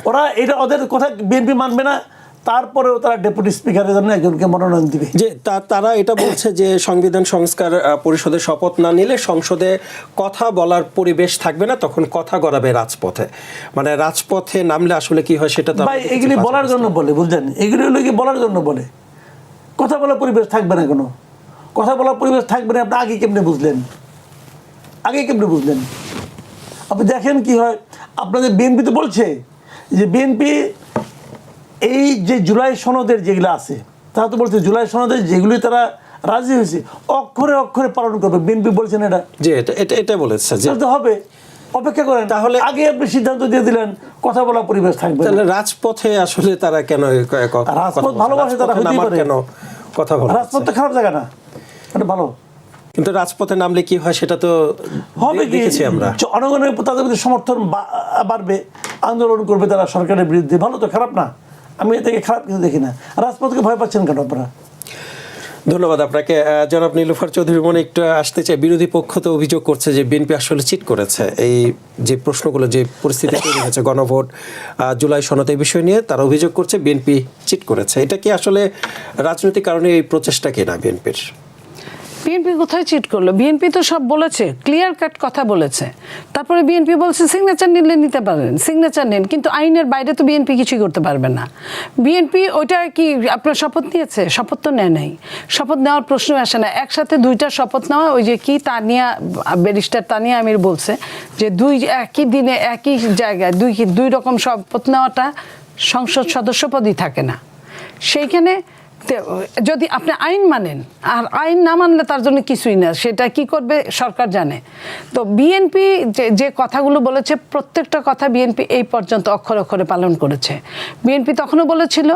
ওরা এটা ওদের কথা বিএনপি মানবে না, তারপরেও তারা ডেপুটি স্পিকারের জন্য একজনকে মনোনয়ন দিবে। যে তারা এটা বলছে যে সংবিধান সংস্কার পরিষদের শপথ না নিলে সংসদে কথা বলার পরিবেশ থাকবে না, তখন কথা গড়াবে রাজপথে। মানে রাজপথে নামলে আসলে কি হয় সেটা তো ভাই এগুলি বলার জন্য বলে, বুঝলেন, এগুলি হলো কি বলার জন্য বলে। কথা বলার পরিবেশ থাকবে না, কোনো কথা বলার পরিবেশ থাকবে না। আপনি আগে কেমনে বুঝলেন? আগে কেমনে বুঝলেন? আপনি দেখেন কি হয়। আপনাদের বিএনপি তো বলছে যে বিএনপি এই যে জুলাই সনদের যেগুলো আছে, তারা তো বলছে জুলাই সনদের যেগুলি তারা রাজি হয়েছে অক্ষরে অক্ষরে পালন করবে। বিএনপি বলছেন এটা, যে এটা বলেছে যে হবে। অপেক্ষা করেন, তাহলে আগে আপনি সিদ্ধান্ত দিয়ে দিলেন কথা বলার পরিবেশ থাকবে। তাহলে রাজপথে আসলে তারা কেন রাজপথ ভালোবাসে, তারা কেন কথা বলে? রাজপথ তো খারাপ জায়গা না, এটা ভালো। কিন্তু রাজপথে নামলে কি হয় সেটা তো হবে, দেখেছি আমরা। জনগণের তাদের প্রতি সমর্থন বাড়বে, আন্দোলন করবে তারা সরকারের বিরুদ্ধে, ভালো তো, খারাপ না। আমি এটাকে খারাপ কিছু দেখি না। রাজপথকে ভয় পাচ্ছেন কেন আপনারা? ধন্যবাদ আপনাকে। জনাব নীলুফার চৌধুরী মনে একটু আসতে চাই। বিরোধী পক্ষ তো অভিযোগ করছে যে বিএনপি আসলে চিট করেছে। এই যে প্রশ্নগুলো, যে পরিস্থিতি তৈরি হয়েছে, গণভোট, জুলাই সনদ, এই বিষয় নিয়ে তারা অভিযোগ করছে বিএনপি চিট করেছে। এটা কি আসলে রাজনৈতিক কারণে এই প্রচেষ্টা কিনা বিএনপির? বিএনপি কোথায় চিট করলো? বিএনপি তো সব বলেছে, ক্লিয়ার কাট কথা বলেছে। তারপরে বিএনপি বলছে সিগনেচার নিলে নিতে পারেন, সিগনেচার নেন, কিন্তু আইনের বাইরে তো বিএনপি কিছুই করতে পারবে না। বিএনপি ওইটা কি আপনার শপথ নিয়েছে? শপথ তো নেয় নাই, শপথ নেওয়ার প্রশ্ন আসে না। একসাথে দুইটা শপথ নেওয়া, ওই যে কি তানিয়া, ব্যারিস্টার তানিয়া আমির বলছে যে একই দিনে একই জায়গায় দুই রকম শপথ নেওয়াটা সংসদ সদস্যপদই থাকে না। সেইখানে যদি আপনি আইন মানেন, আর আইন না মানলে তার জন্য কিছুই না, সেটা কি করবে সরকার জানে। তো বিএনপি যে কথাগুলো বলেছে, প্রত্যেকটা কথা বিএনপি এই পর্যন্ত অক্ষরে অক্ষরে পালন করেছে। বিএনপি তখনও বলেছিল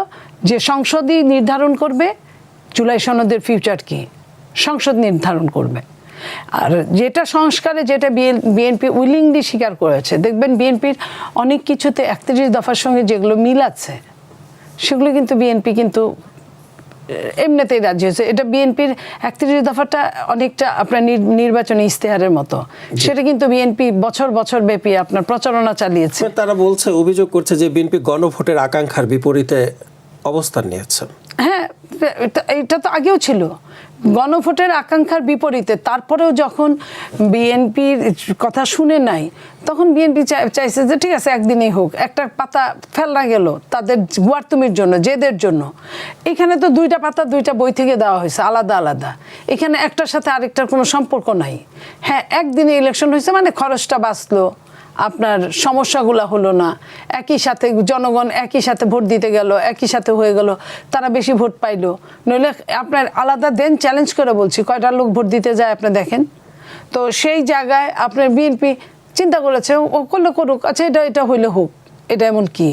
যে সংসদই নির্ধারণ করবে জুলাই সনদের ফিউচার কি, সংসদ নির্ধারণ করবে। আর যেটা সংস্কারে, যেটা বিএনপি উইলিংলি স্বীকার করেছে, দেখবেন বিএনপির অনেক কিছুতে 31 দফার সঙ্গে যেগুলো মিল আছে, সেগুলো কিন্তু বিএনপি কিন্তু এমনিতেই রাজি হয়েছে। এটা বিএনপির 31 দফাটা অনেকটা আপনার নির্বাচনী ইশতেহারের মতো, সেটা কিন্তু বিএনপি বছর বছর ব্যাপী আপনার প্রচারণা চালিয়েছে। তারা বলছে, অভিযোগ করছে যে বিএনপি গণভোটের আকাঙ্ক্ষার বিপরীতে অবস্থান নিয়েছে। হ্যাঁ, এটা তো আগেও ছিল গণভোটের আকাঙ্ক্ষার বিপরীতে। তারপরেও যখন বিএনপির কথা শুনে নাই, তখন বিএনপি চাইছে যে ঠিক আছে একদিনেই হোক, একটা পাতা ফেলা গেল তাদের গুয়ারতুমির জন্য, জেদের জন্য। এখানে তো দুইটা পাতা দুইটা বই থেকে দেওয়া হয়েছে আলাদা আলাদা, এখানে একটার সাথে আরেকটার কোনো সম্পর্ক নাই। হ্যাঁ, একদিনে ইলেকশন হয়েছে মানে খরচটা বাঁচলো, আপনার সমস্যাগুলো হলো না, একই সাথে জনগণ একই সাথে ভোট দিতে গেল, একই সাথে হয়ে গেল, তারা বেশি ভোট পাইলো। নইলে আপনার আলাদা দেন, চ্যালেঞ্জ করে বলছি, কয়টা লোক ভোট দিতে যায় আপনি দেখেন তো। সেই জায়গায় আপনার বিএনপি চিন্তা করেছে ও করলে করুক, আচ্ছা এটা হইলে হোক, এটা এমন কি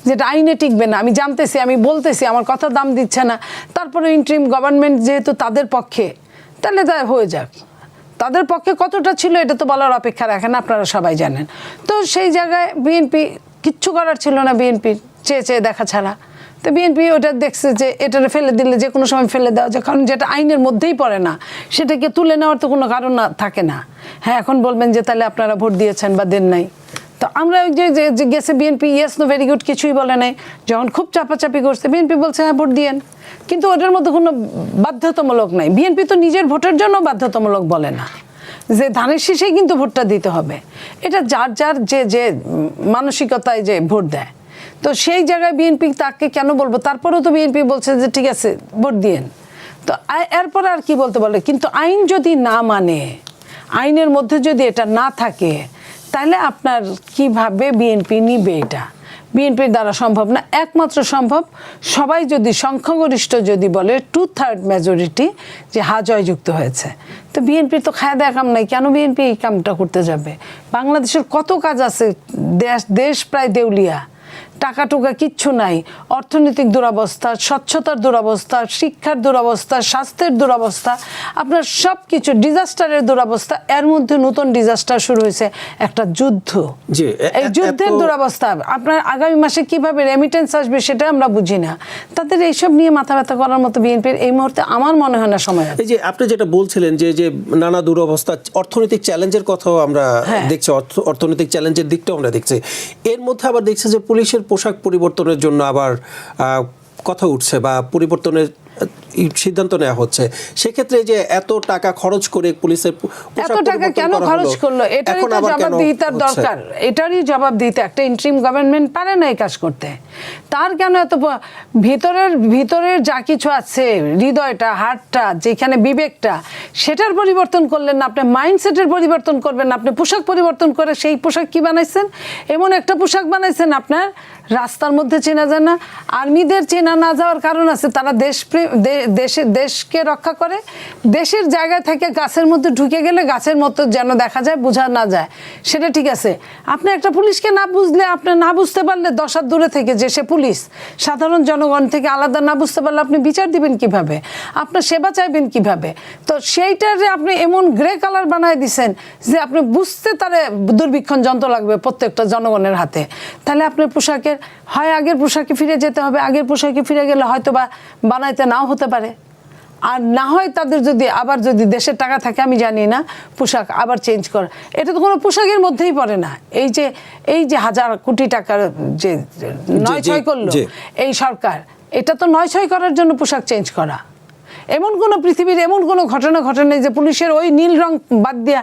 যেটা আইনে টিকবে না, আমি জানতেছি, আমি বলতেছি, আমার কথা দাম দিচ্ছে না, তারপরে ইন্টারিম গভর্নমেন্ট যেহেতু তাদের পক্ষে, তাহলে তা হয়ে যাক। তাদের পক্ষে কতটা ছিল এটা তো বলার অপেক্ষা রাখেন, আপনারা সবাই জানেন। তো সেই জায়গায় বিএনপি কিচ্ছু করার ছিল না, বিএনপির চেয়ে চেয়ে দেখা ছাড়া। তো বিএনপি ওটা দেখছে যে এটা ফেলে দিলে যে কোনো সময় ফেলে দেওয়া যায়, কারণ যেটা আইনের মধ্যেই পড়ে না সেটাকে তুলে নেওয়ার তো কোনো কারণ থাকে না। হ্যাঁ, এখন বলবেন যে তাহলে আপনারা ভোট দিয়েছেন বা দেন নাই। তো আমরা ওই যে গেছে BNP yes no very good কিছুই বলে নাই, যখন খুব চাপাচাপি করছে বিএনপি বলছে হ্যাঁ ভোট দিয়েন, কিন্তু ওটার মধ্যে কোনো বাধ্যতামূলক নাই। বিএনপি তো নিজের ভোটের জন্য বাধ্যতামূলক বলে না যে ধানের শীষেই কিন্তু ভোটটা দিতে হবে, এটা যার যার যে মানসিকতায় যে ভোট দেয়। তো সেই জায়গায় বিএনপি তাকে কেন বলবো, তারপরেও তো বিএনপি বলছে যে ঠিক আছে ভোট দিয়েন। তো এরপর আর কি বলতে বলে, কিন্তু আইন যদি না মানে, আইনের মধ্যে যদি এটা না থাকে, তাহলে আপনার কিভাবে বিএনপি নিবে? এটা বিএনপির দ্বারা সম্ভব না। একমাত্র সম্ভব সবাই যদি সংখ্যাগরিষ্ঠ যদি বলে 2/3 মেজরিটি যে হা জয়যুক্ত হয়েছে। তো বিএনপির তো খায়া দেয়া কাম নাই, কেন বিএনপি এই কামটা করতে যাবে? বাংলাদেশের কত কাজ আছে, দেশ প্রায় দেউলিয়া, টাকা টুকা কিচ্ছু নাই, অর্থনৈতিক দুরবস্থা, স্বচ্ছতার দুরবস্থা, শিক্ষার দুরবস্থা, স্বাস্থ্যের দুরবস্থা, আপনার সব কিছু ডিজাস্টারের দুরবস্থা। এর মধ্যে নতুন ডিজাস্টার শুরু হয়েছে, একটা যুদ্ধ। এই যুদ্ধের দুরবস্থা আপনার আগামী মাসে কিভাবে রেমিটেন্স আসবে সেটা আমরা বুঝি না। তাদের এইসব নিয়ে মাথা ব্যথা করার মতো বিএনপির এই মুহূর্তে আমার মনে হয় না সময়। এই যে আপনি যেটা বলছিলেন যে নানা দুরবস্থা, অর্থনৈতিক চ্যালেঞ্জের কথাও আমরা দেখছি, অর্থনৈতিক চ্যালেঞ্জের দিকটাও আমরা দেখছি। এর মধ্যে আবার দেখছি যে পুলিশের পোশাক পরিবর্তনের জন্য আবার কথা উঠছে বা পরিবর্তনের সিদ্ধান্ত নেওয়া হচ্ছে। সেক্ষেত্রে যে এত টাকা খরচ করে পুলিশের এত টাকা কেন খরচ করলো, এটারই তো জবাবদিহিতার দরকার। এটারই জবাবদিহিতা, একটা ইন্টারিম গভর্নমেন্ট পারে না এই কাজ করতে। তার কেন এত ভিতরের যা কিছু আছে, হৃদয়টা, হার্টটা, যেখানে বিবেকটা, সেটার পরিবর্তন করলেন না, আপনি মাইন্ডসেটের পরিবর্তন করবেন না। আপনি পোশাক পরিবর্তন করে সেই পোশাক কি বানাইছেন, এমন একটা পোশাক বানাইছেন আপনার রাস্তার মধ্যে চেনা যায় না। আর্মিদের চেনা না যাওয়ার কারণ আছে, তারা দেশকে রক্ষা করে। দেশের জায়গা থেকে গাছের মধ্যে ঢুকে গেলে গাছের মতো যেন দেখা যায়, বোঝা না যায়, সেটা ঠিক আছে। আপনি একটা পুলিশকে না বুঝলে, আপনি না বুঝতে পারলে 10 হাত দূরে থেকে যে সে পুলিশ, সাধারণ জনগণ থেকে আলাদা না বুঝতে পারলে আপনি বিচার দিবেন কিভাবে, আপনার সেবা চাইবেন কিভাবে? তো সেইটারে আপনি এমন গ্রে কালার বানায় দিছেন যে আপনি বুঝতে তারে দুর্বীক্ষণ যন্ত্র লাগবে প্রত্যেকটা জনগণের হাতে। তাহলে আপনার পোশাকের হয় আগের পোশাকে ফিরে যেতে হবে, আগের পোশাকে ফিরে গেলে হয়তো বা বানাইতে নাও হতে পারে। আর না হয় তাদের যদি দেশের টাকা থাকে, আমি জানি না, পোশাক আবার চেঞ্জ করা, এটা তো কোনো পোশাকের মধ্যেই পড়ে না। এই যে হাজার কোটি টাকার যে 9-6 করলো এই সরকার, এটা তো 9-6 করার জন্য পোশাক চেঞ্জ করা। এমন কোনো পৃথিবীর এমন কোনো ঘটনা ঘটে নাই যে পুলিশের ওই নীল রং বাদ দিয়া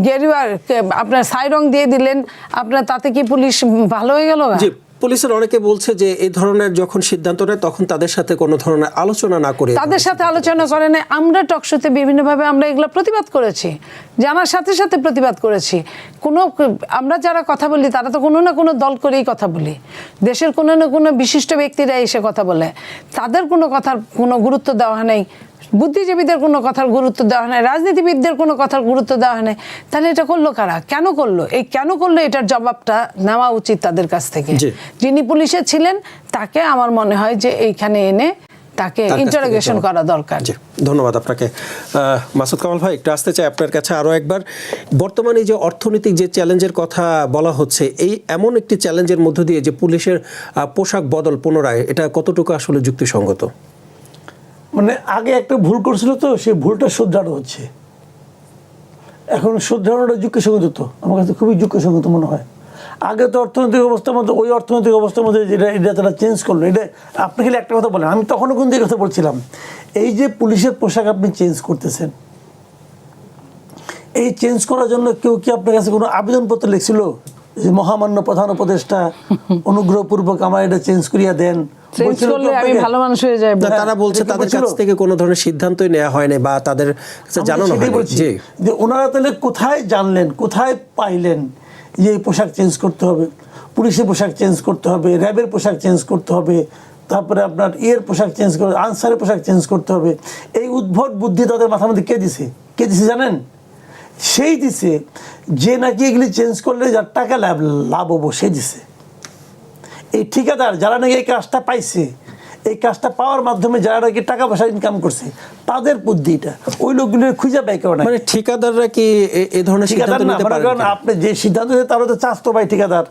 গেরুয়া আপনার ছাই রং দিয়ে দিলেন, আপনার তাতে কি পুলিশ ভালো হয়ে গেল? পুলিশের অনেকে বলছে যে এই ধরনের যখন সিদ্ধান্ত নেয় তখন তাদের সাথে কোনো ধরনের আলোচনা না করে, তাদের সাথে আলোচনা করে না। আমরা টকশোতে বিভিন্নভাবে আমরা এগুলো প্রতিবাদ করেছি, জানার সাথে সাথে প্রতিবাদ করেছি। আমরা যারা কথা বলি তারা তো কোনো না কোনো দল করেই কথা বলি, দেশের কোনো না কোনো বিশিষ্ট ব্যক্তিরা এসে কথা বলে, তাদের কোনো কথার কোনো গুরুত্ব দেওয়া নেই, বুদ্ধিজীবীদের কোনো কথার গুরুত্ব দেওয়া হয় না, রাজনীতিবিদদের কোনো কথার গুরুত্ব দেওয়া হয় না। তাহলে এটা করলো কারা, কেন করলো, কেন করলো, এটার জবাবটা নেওয়া উচিত তাদের কাছ থেকে। যিনি পুলিশে ছিলেন তাকে আমার মনে হয় যে এইখানে এনে তাকে ইন্টারোগেশন করা দরকার। ধন্যবাদ আপনাকে। মাসুদ কামাল ভাই, একটু আসতে চাই আপনার কাছে আরও একবার। বর্তমানে যে অর্থনৈতিক যে চ্যালেঞ্জের কথা বলা হচ্ছে, এই এমন একটি চ্যালেঞ্জের মধ্য দিয়ে যে পুলিশের পোশাক বদল পুনরায়, এটা কতটুকু আসলে যুক্তিসঙ্গত? মানে আগে একটা ভুল করছিল, তো সেই ভুলটা শুধরানো হচ্ছে। এখন শুধরানোটা যুক্তিসঙ্গত, তো আমার কাছে খুবই যুক্তিসঙ্গত মনে হয়। আগে তো অর্থনৈতিক অবস্থার মধ্যে, ওই অর্থনৈতিক অবস্থার মধ্যে এটা তারা চেঞ্জ করলো। এটা আপনি খালি একটা কথা বলেন, আমি তখনও কিন্তু এই কথা বলছিলাম, এই যে পুলিশের পোশাক আপনি চেঞ্জ করতেছেন, এই চেঞ্জ করার জন্য কেউ কি আপনার কাছে কোনো আবেদনপত্র লিখছিল যে মহামান্য প্রধান উপদেষ্টা অনুগ্রহপূর্বক আমার এটা চেঞ্জ করিয়া দেন? চেঞ্জ বলছিল কি করলে আমি আপনাকে? ভালো মানুষ হয়ে যাই। না, তারা বলছে তাদের কাছ থেকে কোনো ধরনের সিদ্ধান্তই নেওয়া হয়নি বা তাদের কাছে আমরা জানানো সেটাই হয়নি। বলছি, জি, যে ওনারা তাহলে কোথায় জানলেন, কোথায় পাইলেন যে এই পোশাক চেঞ্জ করতে হবে, পুলিশের পোশাক চেঞ্জ করতে হবে, র্যাবের পোশাক চেঞ্জ করতে হবে, তারপরে আপনার পোশাক চেঞ্জ করতে, আনসারের পোশাক চেঞ্জ করতে হবে? এই উদ্ভট বুদ্ধি তাদের মাথার মধ্যে কে দিছে জানেন? সেই দিছে যে নাকি এগুলি চেঞ্জ করলে যার টাকা লাভ হবো, সে দিছে। এই ঠিকাদার যারা নাকি এই কাজটা পাইছে, এই কাজটা পাওয়ার মাধ্যমে যারা নাকি টাকা পয়সা ইনকাম করছে, তাদের বুদ্ধিটা ওই লোকগুলোর খুঁজে বের করে না। মানে ঠিকাদাররা কি এই ধরনের ঠিকাদার সিদ্ধান্ত না, নিতে মনে পারেন করেন কিনা? আপনি যে সিদ্ধান্ত নিয়ে, তারও তো চাচতো ভাই ঠিকাদার,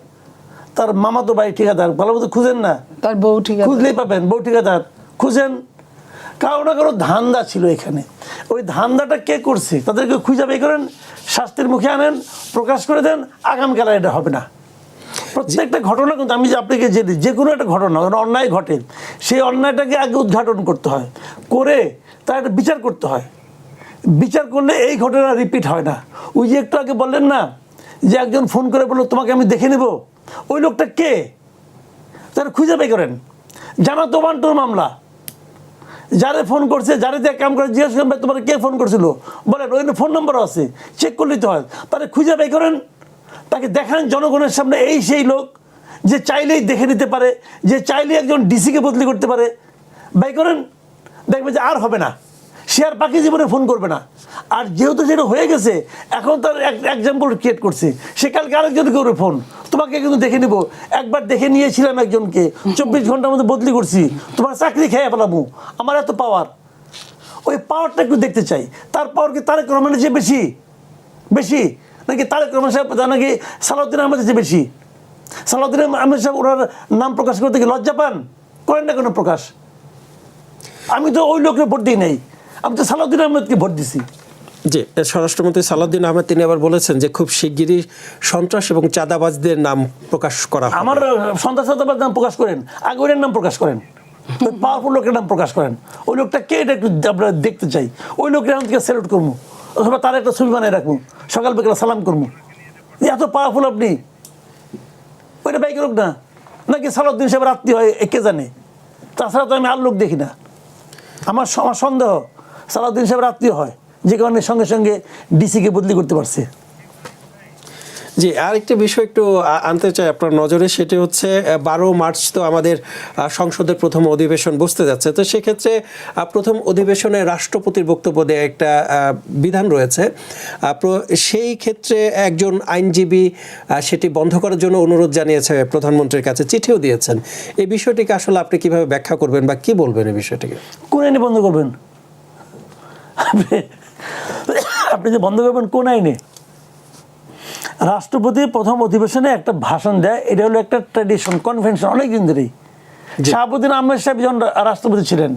তার মামাতো ভাই ঠিকাদার, ভালো মতো খুঁজেন না, তার বউ ঠিক আছে, খুঁজলেই পাবেন বউ ঠিকাদার, খুঁজেন। কারো না কারো ধান্দা ছিল এখানে, ওই ধান্দাটা কে করছে তাদেরকে খুঁজে বের করেন, শাস্তির মুখে আনেন, প্রকাশ করে দেন, আগামীকাল এটা হবে না। প্রত্যেকটা ঘটনা কিন্তু আমি যে আপনাকে যে কোনো একটা ঘটনা অন্যায় ঘটে, সেই অন্যায়টাকে আগে উদ্ঘাটন করতে হয়, করে তার একটা বিচার করতে হয়। বিচার করলে এই ঘটনা রিপিট হয় না। ওই যে একটু আগে বললেন না যে একজন ফোন করে বললো তোমাকে আমি দেখে নেব, ওই লোকটা কে তারা খুঁজে বের করেন। জানা তো বান্টুর মামলা, যারে ফোন করছে, যারে দিয়ে কাম করে জিজ্ঞেস করেন ভাই তোমার কে ফোন করছিল, বলেন ওই ফোন নম্বরও আছে, চেক করে নিতে হয়। তারা খুঁজে বের করেন, তাকে দেখান জনগণের সামনে এই সেই লোক যে চাইলেই দেখে নিতে পারে, যে চাইলেই একজন ডিসিকে বদলি করতে পারে। বাই করেন, দেখবে যে আর হবে না, সে আর বাকি জীবনে ফোন করবে না। আর যেহেতু সেটা হয়ে গেছে, এখন তার এক্সাম্পল ক্রিয়েট করছে, সে কালকে আরেকজনকে করবে ফোন, তোমাকে কিন্তু দেখে নিব, একবার দেখে নিয়েছিলাম একজনকে, 24 ঘন্টার মধ্যে বদলি করছি, তোমার চাকরি খেয়ে পেলামু, আমার এত পাওয়ার। ওই পাওয়ারটা একটু দেখতে চাই। তার পাওয়ার কি তারেক রহমানের চেয়ে বেশি বেশি নাকি তারেক রহমান সাহেব নাকি সালাউদ্দিন আহমেদের চেয়ে বেশি? সালাউদ্দিন আহমেদ সাহেব ওনার নাম প্রকাশ করতে কি লজ্জা পান? করেন না কোনো প্রকাশ। আমি তো ওই লোকের ভোট দিই নাই, আমি তো সালাউদ্দিন আহমেদকে ভোট দিছি। জি, স্বরাষ্ট্রমন্ত্রী সালাউদ্দিন আহমেদ তিনি আবার বলেছেন যে খুব শিগগিরই সন্ত্রাস এবং চাঁদাবাজদের নাম প্রকাশ করা হবে। আমার সন্ত্রাসবাদ নাম প্রকাশ করেন, আগে ওইটার নাম প্রকাশ করেন, ওই পাওয়ারফুল লোকের নাম প্রকাশ করেন। ওই লোকটা কে এটা একটু আমরা দেখতে চাই। ওই লোকের এখন থেকে স্যালুট করবো, অথবা তার একটা ছবি বানিয়ে রাখবো, সকাল বিকেলে সালাম করবো। এত পাওয়ারফুল আপনি, ওইটা বাইকের লোক না নাকি সালাউদ্দিন সাহেবের আত্মীয় হয় কে জানে? তাছাড়া তো আমি আর লোক দেখি না। আমার সন্দেহ সালাউদ্দিন সাহেবের আত্মীয় হয়, যে কারণে সঙ্গে সঙ্গে ডিসিকে বদলি করতে পারছে। জি, আরেকটি বিষয় একটু আনতে চাই আপনার নজরে, সেটি হচ্ছে 12 মার্চ তো আমাদের সংসদের প্রথম অধিবেশন বসতে যাচ্ছে। তো সেক্ষেত্রে প্রথম অধিবেশনে রাষ্ট্রপতির বক্তব্য দেওয়া একটা বিধান রয়েছে। সেই ক্ষেত্রে একজন আইনজীবী সেটি বন্ধ করার জন্য অনুরোধ জানিয়েছে প্রধানমন্ত্রীর কাছে, চিঠিও দিয়েছেন। এই বিষয়টিকে আসলে আপনি কিভাবে ব্যাখ্যা করবেন বা কি বলবেন এই বিষয়টিকে? কোন আইনে বন্ধ করবেন? আপনি যে বন্ধ করবেন কোন আইনে? রাষ্ট্রপতি প্রথম অধিবেশনে একটা ভাষণ দেয়, এটা হলো একটা ট্র্যাডিশন, কনভেনশন, অনেক দিন ধরেই। শাহাবুদ্দিন আহমেদ সাহেব যখন রাষ্ট্রপতি ছিলেন,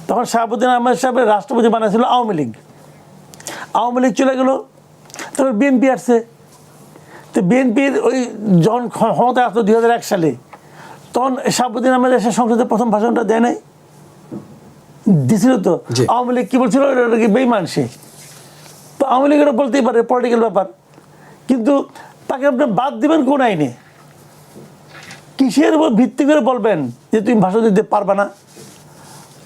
তখন শাহাবুদ্দিন আহমেদ সাহেবের রাষ্ট্রপতি বানাইছিল আওয়ামী লীগ। আওয়ামী লীগ চলে গেল, তারপর বিএনপি আসছে। তো বিএনপির ওই যখন ক্ষমতায় আসলো 2001 সালে, তখন শাহাবুদ্দিন আহমেদ এসে সংসদে প্রথম ভাষণটা দেয় নাই, দিছিল তো। আওয়ামী লীগ কি বলছিল, ওটা কি বেইমান সে। তো আওয়ামী লীগেরও বলতেই পারে, পলিটিক্যাল ব্যাপার। কিন্তু তাকে আপনি বাদ দিবেন কোন আইনে? কিসের উপর ভিত্তি করে বলবেন যে তুমি ভাষণ দিতে পারবে না?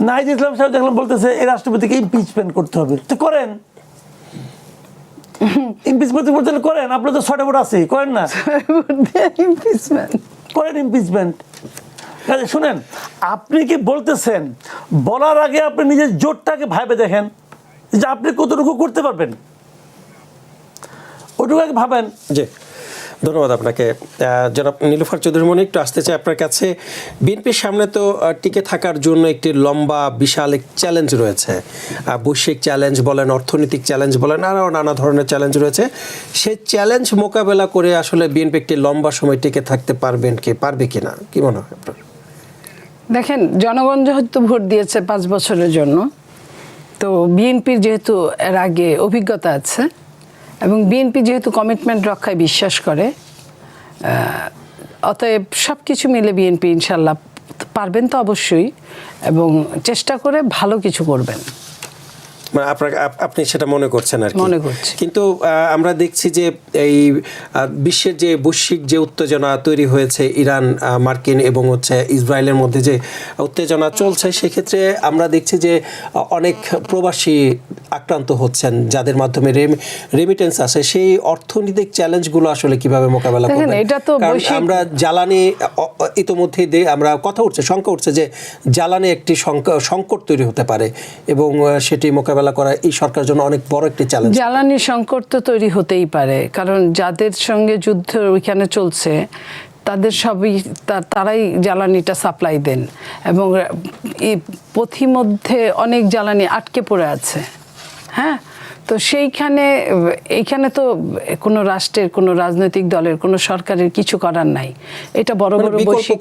নাহিদ ইসলাম সাহেব দেখলাম বলতেছে এই রাষ্ট্রপতিকে ইমপিচমেন্ট করতে হবে, তো করেন। ইমপিচমেন্ট করতে করেন, আপনার তো 6টা ভোট আছে, করেন না, করেন ইমপিচমেন্ট। শুনেন, আপনি কি বলতেছেন, বলার আগে আপনি নিজের জোরটাকে ভাবে দেখেন যে আপনি কতটুকু করতে পারবেন, ওটুকু আগে ভাবেন। জি, ধন্যবাদ আপনাকে। জনাব নীলুফার চৌধুরী মনি, একটু আসতে চাই আপনার কাছে। বিএনপির সামনে তো টিকে থাকার জন্য একটি লম্বা বিশাল এক চ্যালেঞ্জ রয়েছে, বৈশ্বিক চ্যালেঞ্জ বলেন, অর্থনৈতিক চ্যালেঞ্জ বলেন, আরও নানা ধরনের চ্যালেঞ্জ রয়েছে। সেই চ্যালেঞ্জ মোকাবেলা করে আসলে বিএনপি একটি লম্বা সময় টিকে থাকতে পারবে কিনা, কি মনে হয় আপনার? দেখেন, জনগণ যেহেতু ভোট দিয়েছে 5 বছরের জন্য, তো বিএনপির যেহেতু এর আগে অভিজ্ঞতা আছে এবং বিএনপি যেহেতু কমিটমেন্ট রক্ষায় বিশ্বাস করে, অতএব সব কিছু মিলে বিএনপি ইনশাল্লাহ পারবেন তো অবশ্যই, এবং চেষ্টা করে ভালো কিছু করবেন। মানে আপনি সেটা মনে করছেন আর কি? মনে করছি। কিন্তু আমরা দেখছি যে এই বিশ্বের যে বৈশ্বিক যে উত্তেজনা তৈরি হয়েছে, ইরান, মার্কিন এবং ইসরায়েলের মধ্যে যে উত্তেজনা চলছে, সেক্ষেত্রে আমরা দেখছি যে অনেক প্রবাসী আক্রান্ত হচ্ছেন, যাদের মাধ্যমে রেমিটেন্স আসে। সেই অর্থনৈতিক চ্যালেঞ্জগুলো আসলে কিভাবে মোকাবেলা করবেন? এটা তো আমরা জ্বালানি ইতোমধ্যে আমরা শঙ্কা উঠছে যে জ্বালানি একটি সংকট তৈরি হতে পারে, এবং সেটি মোকাবেলা করা এই সরকারের জন্য অনেক বড় একটি চ্যালেঞ্জ। জ্বালানি সংকট তো তৈরি হতেই পারে, কারণ যাদের সঙ্গে যুদ্ধ ওইখানে চলছে তাদের সবই তারাই জ্বালানিটা সাপ্লাই দেন, এবং পথিমধ্যে অনেক জ্বালানি আটকে পড়ে আছে। হ্যাঁ, তো এইখানে তো কোনো রাষ্ট্রের, কোনো রাজনৈতিক দলের, কোনো সরকারের কিছু করার নাই। এটা বড় বড় বৈশ্বিক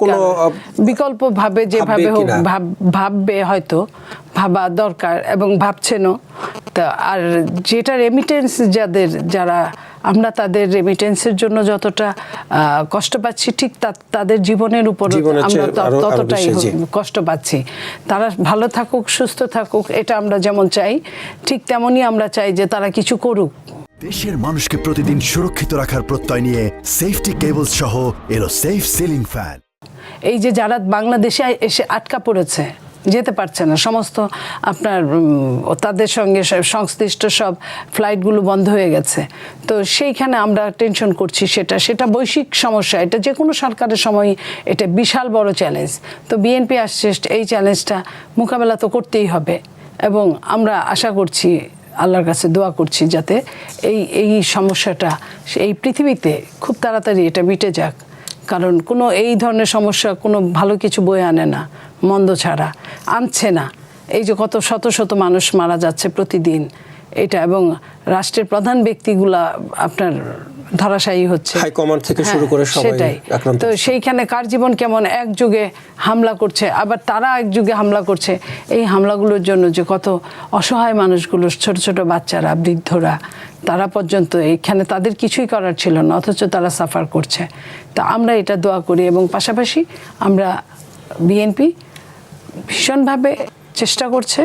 বিকল্প ভাবে যেভাবে হোক ভাববে, হয়তো ভাবা দরকার এবং ভাবছেনও। তা আর যেটা রেমিটেন্স যারা আমরা তাদের রেমিটেন্সের জন্য যতটা কষ্ট পাচ্ছি, ঠিক তাদের জীবনের উপর আমরা ততটাই কষ্ট পাচ্ছি। তারা ভালো থাকুক, সুস্থ থাকুক, এটা আমরা যেমন চাই, ঠিক তেমনই আমরা চাই যে তারা কিছু করুক। দেশের মানুষকে প্রতিদিন সুরক্ষিত রাখার প্রত্যয় নিয়ে সেফটি কেবলস সহ এলো সেফ সিলিং ফ্যান। এই যে যারা বাংলাদেশে এসে আটকা পড়েছে, যেতে পারছে না, সমস্ত আপনার তাদের সঙ্গে সংশ্লিষ্ট সব ফ্লাইটগুলো বন্ধ হয়ে গেছে, তো সেইখানে আমরা টেনশন করছি। সেটা বৈশ্বিক সমস্যা, এটা যে কোনো সরকারের সময় এটা বিশাল বড় চ্যালেঞ্জ। তো বিএনপি আসছে, এই চ্যালেঞ্জটা মোকাবেলা তো করতেই হবে, এবং আমরা আশা করছি, আল্লাহর কাছে দোয়া করছি যাতে এই সমস্যাটা এই পৃথিবীতে খুব তাড়াতাড়ি এটা মিটে যাক। কারণ কোনো এই ধরনের সমস্যা কোনো ভালো কিছু বয়ে আনে না, মন্দ ছাড়া আনছে না। এই যে কত শত শত মানুষ মারা যাচ্ছে প্রতিদিন, এটা, এবং রাষ্ট্রের প্রধান ব্যক্তিগুলা আপনার ধরাশায়ী হচ্ছে, হাইকমান্ড থেকে শুরু করে সবাই আক্রান্ত। তো সেইখানে কার জীবন কেমন একযুগে হামলা করছে, আবার তারা একযুগে হামলা করছে। এই হামলাগুলোর জন্য যে কত অসহায় মানুষগুলো, ছোট ছোট বাচ্চারা, বৃদ্ধরা, তারা পর্যন্ত এইখানে তাদের কিছুই করার ছিল না, অথচ তারা সাফার করছে। তা আমরা এটা দোয়া করি, এবং পাশাপাশি আমরা বিএনপি ভীষণভাবে চেষ্টা করছে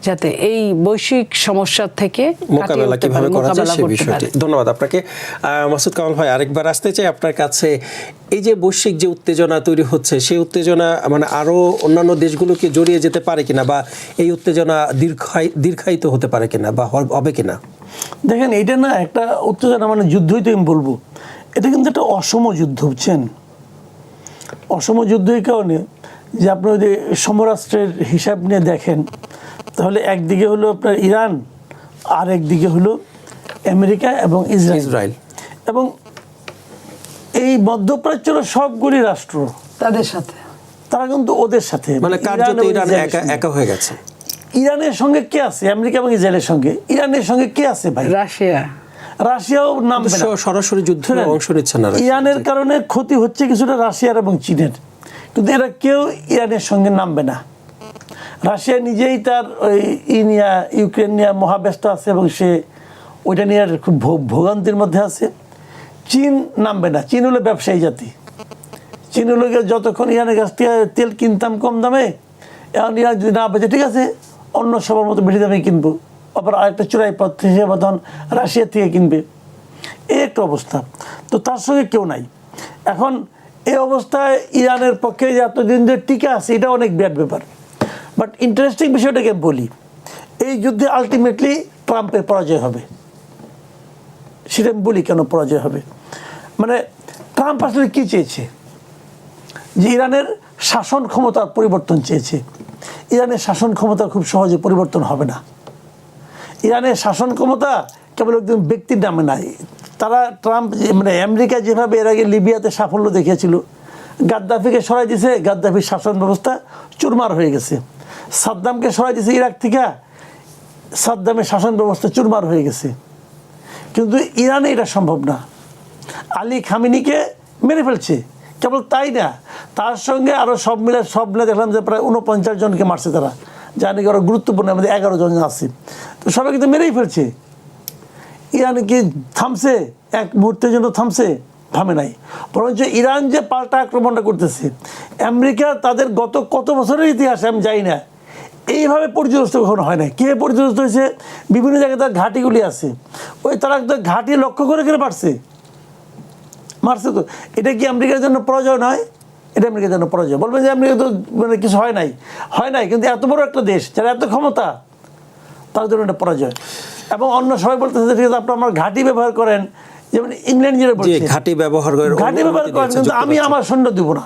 যাতে এই বৈশ্বিক সমস্যা থেকে মোকাবেলা কিভাবে করা যায় সেই বিষয়টি। ধন্যবাদ আপনাকে। মাসুদ কামাল ভাই, আরেকবার আসতে চাই আপনার কাছে। এই যে বৈশ্বিক যে উত্তেজনা তৈরি হচ্ছে, সেই উত্তেজনা মানে আরো অন্যান্য দেশগুলোকে জড়িয়ে যেতে পারে কিনা, বা এই উত্তেজনা দীর্ঘায়িত হতে পারে কিনা, বা হবে কিনা? দেখেন, এটা না একটা উত্তেজনা মানে যুদ্ধই তো আমি বলবো, এটা কিন্তু একটা অসম যুদ্ধ, বুঝছেন? অসম যুদ্ধ এই কারণে যে আপনি যদি সমরাষ্ট্রের হিসাব নিয়ে দেখেন, তাহলে একদিকে হলো আপনার ইরান, আর একদিকে হলো আমেরিকা এবং ইসরায়েল। এবং এই মধ্যপ্রাচ্যের সবগুলি রাষ্ট্র তাদের সাথে, তারা কিন্তু ওদের সাথে, মানে কার্যত ইরান একা হয়ে গেছে। ইরানের সঙ্গে কে আছে? আমেরিকা এবং ইসরায়েলের সঙ্গে। ইরানের সঙ্গে কে আছে ভাই? রাশিয়াও নামবে না, সরাসরি যুদ্ধে অংশ নিচ্ছে না। ইরানের কারণে ক্ষতি হচ্ছে কিছুটা রাশিয়ার এবং চীনের, কিন্তু এরা কেউ ইরানের সঙ্গে নামবে না। রাশিয়া নিজেই তার ওই ইউক্রেন নিয়ে মহাব্যস্ত আছে, এবং সে ওইটা নিয়ে খুব ভোগান্তির মধ্যে আছে। চীন নামবে না, চীন হলো ব্যবসায়ী জাতি। চীন হলো যতক্ষণ ইরানের কাছ থেকে তেল কিনতাম কম দামে, এখন ইরান যদি না বেঁচে, ঠিক আছে, অন্য সবার মতো বেশি দামে কিনবো, আবার আরেকটা চোরাই পথ হিসেবে তখন রাশিয়া থেকে কিনবে, এই একটা অবস্থা। তো তার সঙ্গে কেউ নাই। এখন এই অবস্থায় ইরানের পক্ষে যে এতদিন যে টিকে আছে, এটা অনেক বিরাট ব্যাপার। বাট ইন্টারেস্টিং বিষয়টাকে বলি, এই যুদ্ধে আলটিমেটলি ট্রাম্পের পরাজয় হবে। সেটা আমি বলি কেন পরাজয় হবে। মানে ট্রাম্প আসলে কী চেয়েছে? যে ইরানের শাসন ক্ষমতার পরিবর্তন চেয়েছে। ইরানের শাসন ক্ষমতা খুব সহজে পরিবর্তন হবে না। ইরানের শাসন ক্ষমতা কেবল একজন ব্যক্তির নামে নাই। তারা ট্রাম্প মানে আমেরিকা যেভাবে এর আগে লিবিয়াতে সাফল্য দেখিয়েছিল, গাদ্দাফিকে সরাই দিয়েছে, গাদ্দাফির শাসন ব্যবস্থা চুরমার হয়ে গেছে। সাদ্দামকে সরাই দিয়েছে ইরাক থেকে, সাদ্দামের শাসন ব্যবস্থা চুরমার হয়ে গেছে। কিন্তু ইরানে এটা সম্ভব না। আলী খামেনিকে মেরে ফেলছে, কেবল তাই না, তার সঙ্গে আরও সব মিলে দেখলাম যে প্রায় 49 জনকে মারছে তারা, যা নাকি আরও গুরুত্বপূর্ণ, আমাদের 11 জন আছে। তো সবাই কিন্তু মেরেই ফেলছে। ইরান কি থামছে? এক মুহূর্তের জন্য থামছে? থামে নাই, বরঞ্চ ইরান যে পাল্টা আক্রমণটা করতেছে, আমেরিকা তাদের গত কত বছরের ইতিহাসে আমি জানি না এইভাবে পর্যদস্ত কখনো হয় না। কীভাবে পর্যদস্ত হয়েছে, বিভিন্ন জায়গায় তার ঘাঁটিগুলি আছে, ওই তারা একটা ঘাঁটি লক্ষ্য করে করে মারছে তো। এটা কি আমেরিকার জন্য পরাজয় নয়? এটা আমেরিকার জন্য পরাজয়। বলবেন যে আমেরিকা তো মানে কিছু হয় নাই, কিন্তু এত বড় একটা দেশ যারা এত ক্ষমতা, তার জন্য এটা পরাজয়। এবং অন্য সবাই বলতেছে ঠিক আছে আপনার আমার ঘাঁটি ব্যবহার করেন, যেমন ইংল্যান্ড যেটা বলছে ঘাঁটি ব্যবহার করেন, কিন্তু আমি আমার সৈন্য দিব না।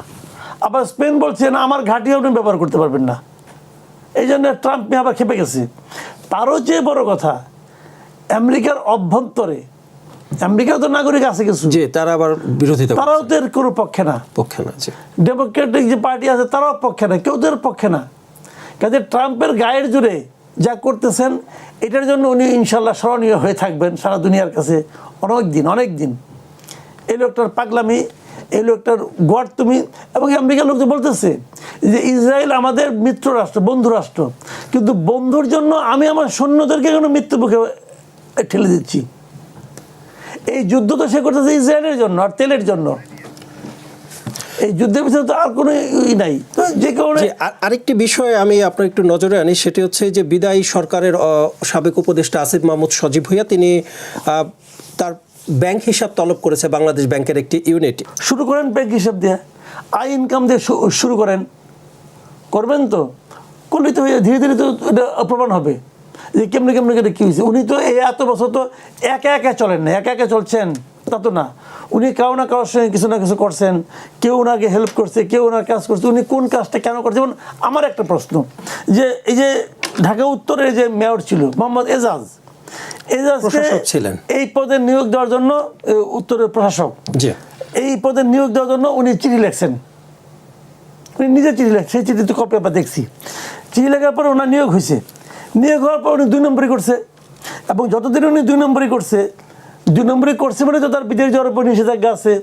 আবার স্পেন বলছে না আমার ঘাঁটি আপনি ব্যবহার করতে পারবেন না। এই জন্য ট্রাম্প আবার খেপে গেছে। তারও চেয়ে বড় কথা, আমেরিকার অভ্যন্তরে আমেরিকার তো নাগরিক আছে কিছু, যে তারা আবার বিরোধিতা, তারাও তো এর কোনো পক্ষে না। ডেমোক্রেটিক যে পার্টি আছে তারাও পক্ষে না, কেউ তো এর পক্ষে না। কাজে ট্রাম্পের গায়ের জোরে যা করতেছেন, এটার জন্য উনি ইনশাল্লাহ স্মরণীয় হয়ে থাকবেন সারা দুনিয়ার কাছে অনেক দিন। এই লোকটার পাগলামি, এই লোকটার গড় তুমি, এবং আমেরিকার লোক তো বলতেছে যে ইসরায়েল আমাদের মিত্র রাষ্ট্র, বন্ধু রাষ্ট্র, কিন্তু বন্ধুর জন্য আমি আমার সৈন্যদেরকে কোনো মৃত্যুমুখে ঠেলে দিচ্ছি। এই যুদ্ধ তো সে করতেছে ইসরায়েলের জন্য আর তেলের জন্য। এই যুদ্ধের পিছনে তো আর কোনো নাই। তো যে কারণে আরেকটি বিষয় আমি আপনার একটু নজরে আনি, সেটি হচ্ছে যে বিদায়ী সরকারের সাবেক উপদেষ্টা আসিফ মাহমুদ সজীব ভুঁইয়া, তিনি তার ব্যাংক হিসাব তলব করেছে বাংলাদেশ ব্যাংকের একটি ইউনিট। শুরু করেন ব্যাংক হিসাব দিয়ে, আয় ইনকাম দিয়ে শুরু করবেন তো, করলে তো ধীরে ধীরে তো এটা অপ্রমাণ হবে যে কেমনে কেটে কী হয়েছে। উনি তো এত বছর তো একা চলেন না, একা চলছেন তা তো না। উনি কারো না কারোর সঙ্গে কিছু না কিছু করছেন, কেউ ওনাকে হেল্প করছে, কেউ ওনার কাজ করছে। উনি কোন কাজটা কেন করছে? যেমন আমার একটা প্রশ্ন, যে এই যে ঢাকা উত্তরের যে মেয়র ছিল মোহাম্মদ এজাজকে ছিলেন, এই পদে নিয়োগ দেওয়ার জন্য, উত্তরের প্রশাসক, এই পদে নিয়োগ দেওয়ার জন্য উনি চিঠি লেখছেন। উনি নিজে চিঠি লেখছেন, সেই চিঠি তো কপি আমরা দেখছি। চিঠি লেখার পর ওনার নিয়োগ হয়েছে, নিয়োগ হওয়ার পর উনি 2 নম্বরই করছে। এবং যতদিন উনি 2 নম্বরই করছে মানে তো তার বিদেশ যাওয়ার উপর নিষেধাজ্ঞা আছে,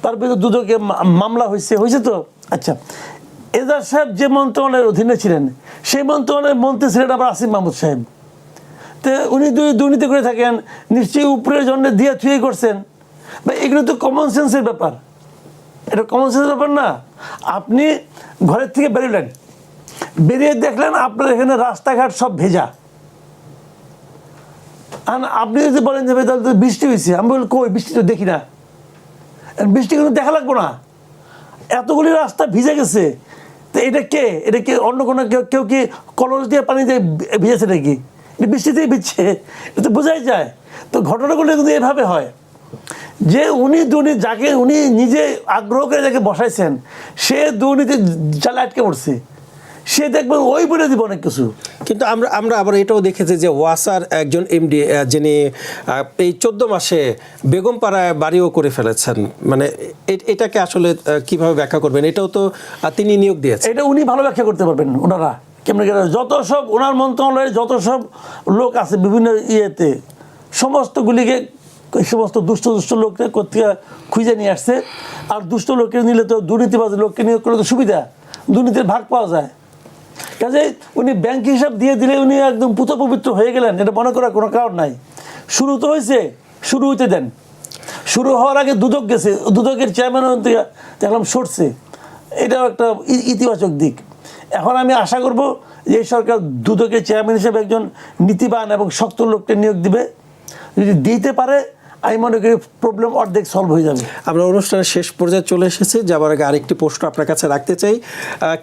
তার বিরুদ্ধে দুদকে মামলা হয়েছে তো। আচ্ছা, এজাজ সাহেব যে মন্ত্রণালয়ের অধীনে ছিলেন, সেই মন্ত্রণালয়ের মন্ত্রী ছিলেন আবার আসিফ মাহমুদ সাহেব। তো উনি দুর্নীতি করে থাকেন, নিশ্চয়ই উপরের জন্য দিয়ে থুয়ে করছেন। বা এগুলো তো কমন সেন্সের ব্যাপার, এটা কমন সেন্সের ব্যাপার না। আপনি ঘরের থেকে বেরিয়ে দেখলেন আপনার এখানে রাস্তাঘাট সব ভেজা, আর আপনি যদি বলেন যে তাহলে তো বৃষ্টি হয়েছে, আমি বলি কই বৃষ্টি তো দেখি না, বৃষ্টি কিন্তু দেখা লাগবো না, এতগুলি রাস্তা ভিজে গেছে। তো এটা কে অন্য কোনো কেউ কি কলস দিয়ে পানি দিয়ে ভিজেছে নাকি? বৃষ্টিতেই ভিজছে, এটা তো বোঝাই যায়। তো ঘটনাগুলো কিন্তু এভাবে হয় যে যাকে উনি নিজে আগ্রহ করে যাকে বসাইছেন, সে দুর্নীতি জালে আটকে পড়ছে, সে দেখবেন ওই বলে দিব অনেক কিছু। কিন্তু আমরা আবার এটাও দেখেছি যে ওয়াসার একজন এমডি, যিনি এই 14 মাসে বেগমপাড়ায় বাড়িও করে ফেলেছেন, মানে এটাকে আসলে কিভাবে ব্যাখ্যা করবেন? এটাও তো তিনি নিয়োগ দিয়েছেন। এটা উনি ভালো ব্যাখ্যা করতে পারবেন। ওনারা কেমন যত সব ওনার মন্ত্রণালয়ে যত সব লোক আছে বিভিন্ন ইয়েতে, সমস্তগুলিকে সমস্ত দুষ্ট লোককে কোথা খুঁজে নিয়ে আসছে। আর দুষ্ট লোককে নিলে তো দুর্নীতিবাজ লোককে নিয়োগ করলে তো সুবিধা, দুর্নীতির ভাগ পাওয়া যায়। কাজে উনি ব্যাংক হিসাব দিয়ে দিলে উনি একদম পুতপবিত্র হয়ে গেলেন, এটা মনে করার কোনো কারণ নাই। শুরু তো হয়েছে, শুরু হইতে দেন। শুরু হওয়ার আগে দুদক গেছে, দুদকের চেয়ারম্যান দেখলাম সরছে, এটাও একটা ইতিবাচক দিক। এখন আমি আশা করব যে এই সরকার দুদকের চেয়ারম্যান হিসেবে একজন নীতিবান এবং শক্ত লোককে নিয়োগ দিবে। যদি দিতে পারে আমি মনে করি প্রবলেম অর্ধেক সলভ হয়ে যাবে। আমরা অনুষ্ঠানের শেষ পর্যায়ে চলে এসেছি, যাবার আগে আরেকটি প্রশ্ন আপনার কাছে রাখতে চাই।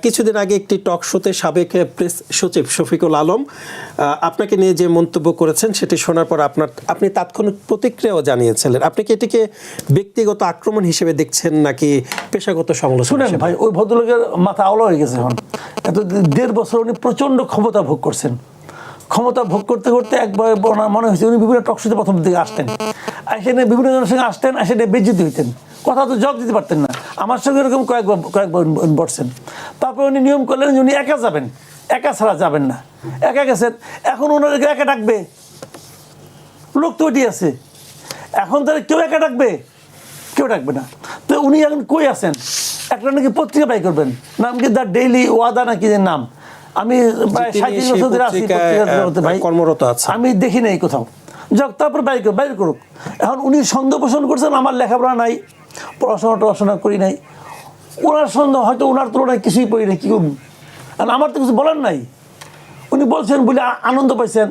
কিছুদিন আগে একটি টক শোতে সাবেক প্রেস সচিব শফিকুল আলম আপনাকে নিয়ে যে মন্তব্য করেছেন, সেটি শোনার পর আপনি তাৎক্ষণিক প্রতিক্রিয়াও জানিয়েছিলেন। আপনি কি এটিকে ব্যক্তিগত আক্রমণ হিসেবে দেখছেন নাকি পেশাগত সমালোচনা? শুনেন ভাই, ওই ভদ্রলোকের মাথা আওলা হয়ে গেছে। এখন এত 1.5 বছর উনি প্রচণ্ড ক্ষমতা ভোগ করছেন। ক্ষমতা ভোগ করতে করতে একবার মনে হয়েছে উনি বিভিন্ন টকশোতে প্রথম দিকে আসতেন, আসেন বিভিন্ন জনের সঙ্গে আসতেন, আসে বেজ্জিত হইতেন, কথা তো জবাব দিতে পারতেন না। আমার সঙ্গে এরকম কয়েকবার বসছেন। তারপর উনি নিয়ম করলেন যে উনি একা যাবেন, একা ছাড়া যাবেন না। একা গেছেন, এখন ওনাদেরকে একা ডাকবে, লোক তো ওইটি আছে। এখন তাহলে কেউ একা ডাকবে? কেউ ডাকবে না। তো উনি এখন কই আছেন? একটা নাকি পত্রিকা বাই করবেন, নাম কি দ্য ডেইলি ওয়াদা নাকি যে নাম। আমি প্রায় 37 বছর ধরে আছি পত্রিকা ভাই, কর্মরত আছে, আমি দেখি নাই কোথাও। যাক, তারপর বাইর করুক। এখন উনি সন্দেহ পোষণ করছেন আমার লেখাপড়া নাই, পড়াশোনা করি নাই, ওনার সন্দেহ হয়তো ওনার তুলনায় কিছুই পড়ি নাই, কী করুন, কারণ আমার তো কিছু বলার নাই। উনি বলছেন বলে আনন্দ পাইছেন।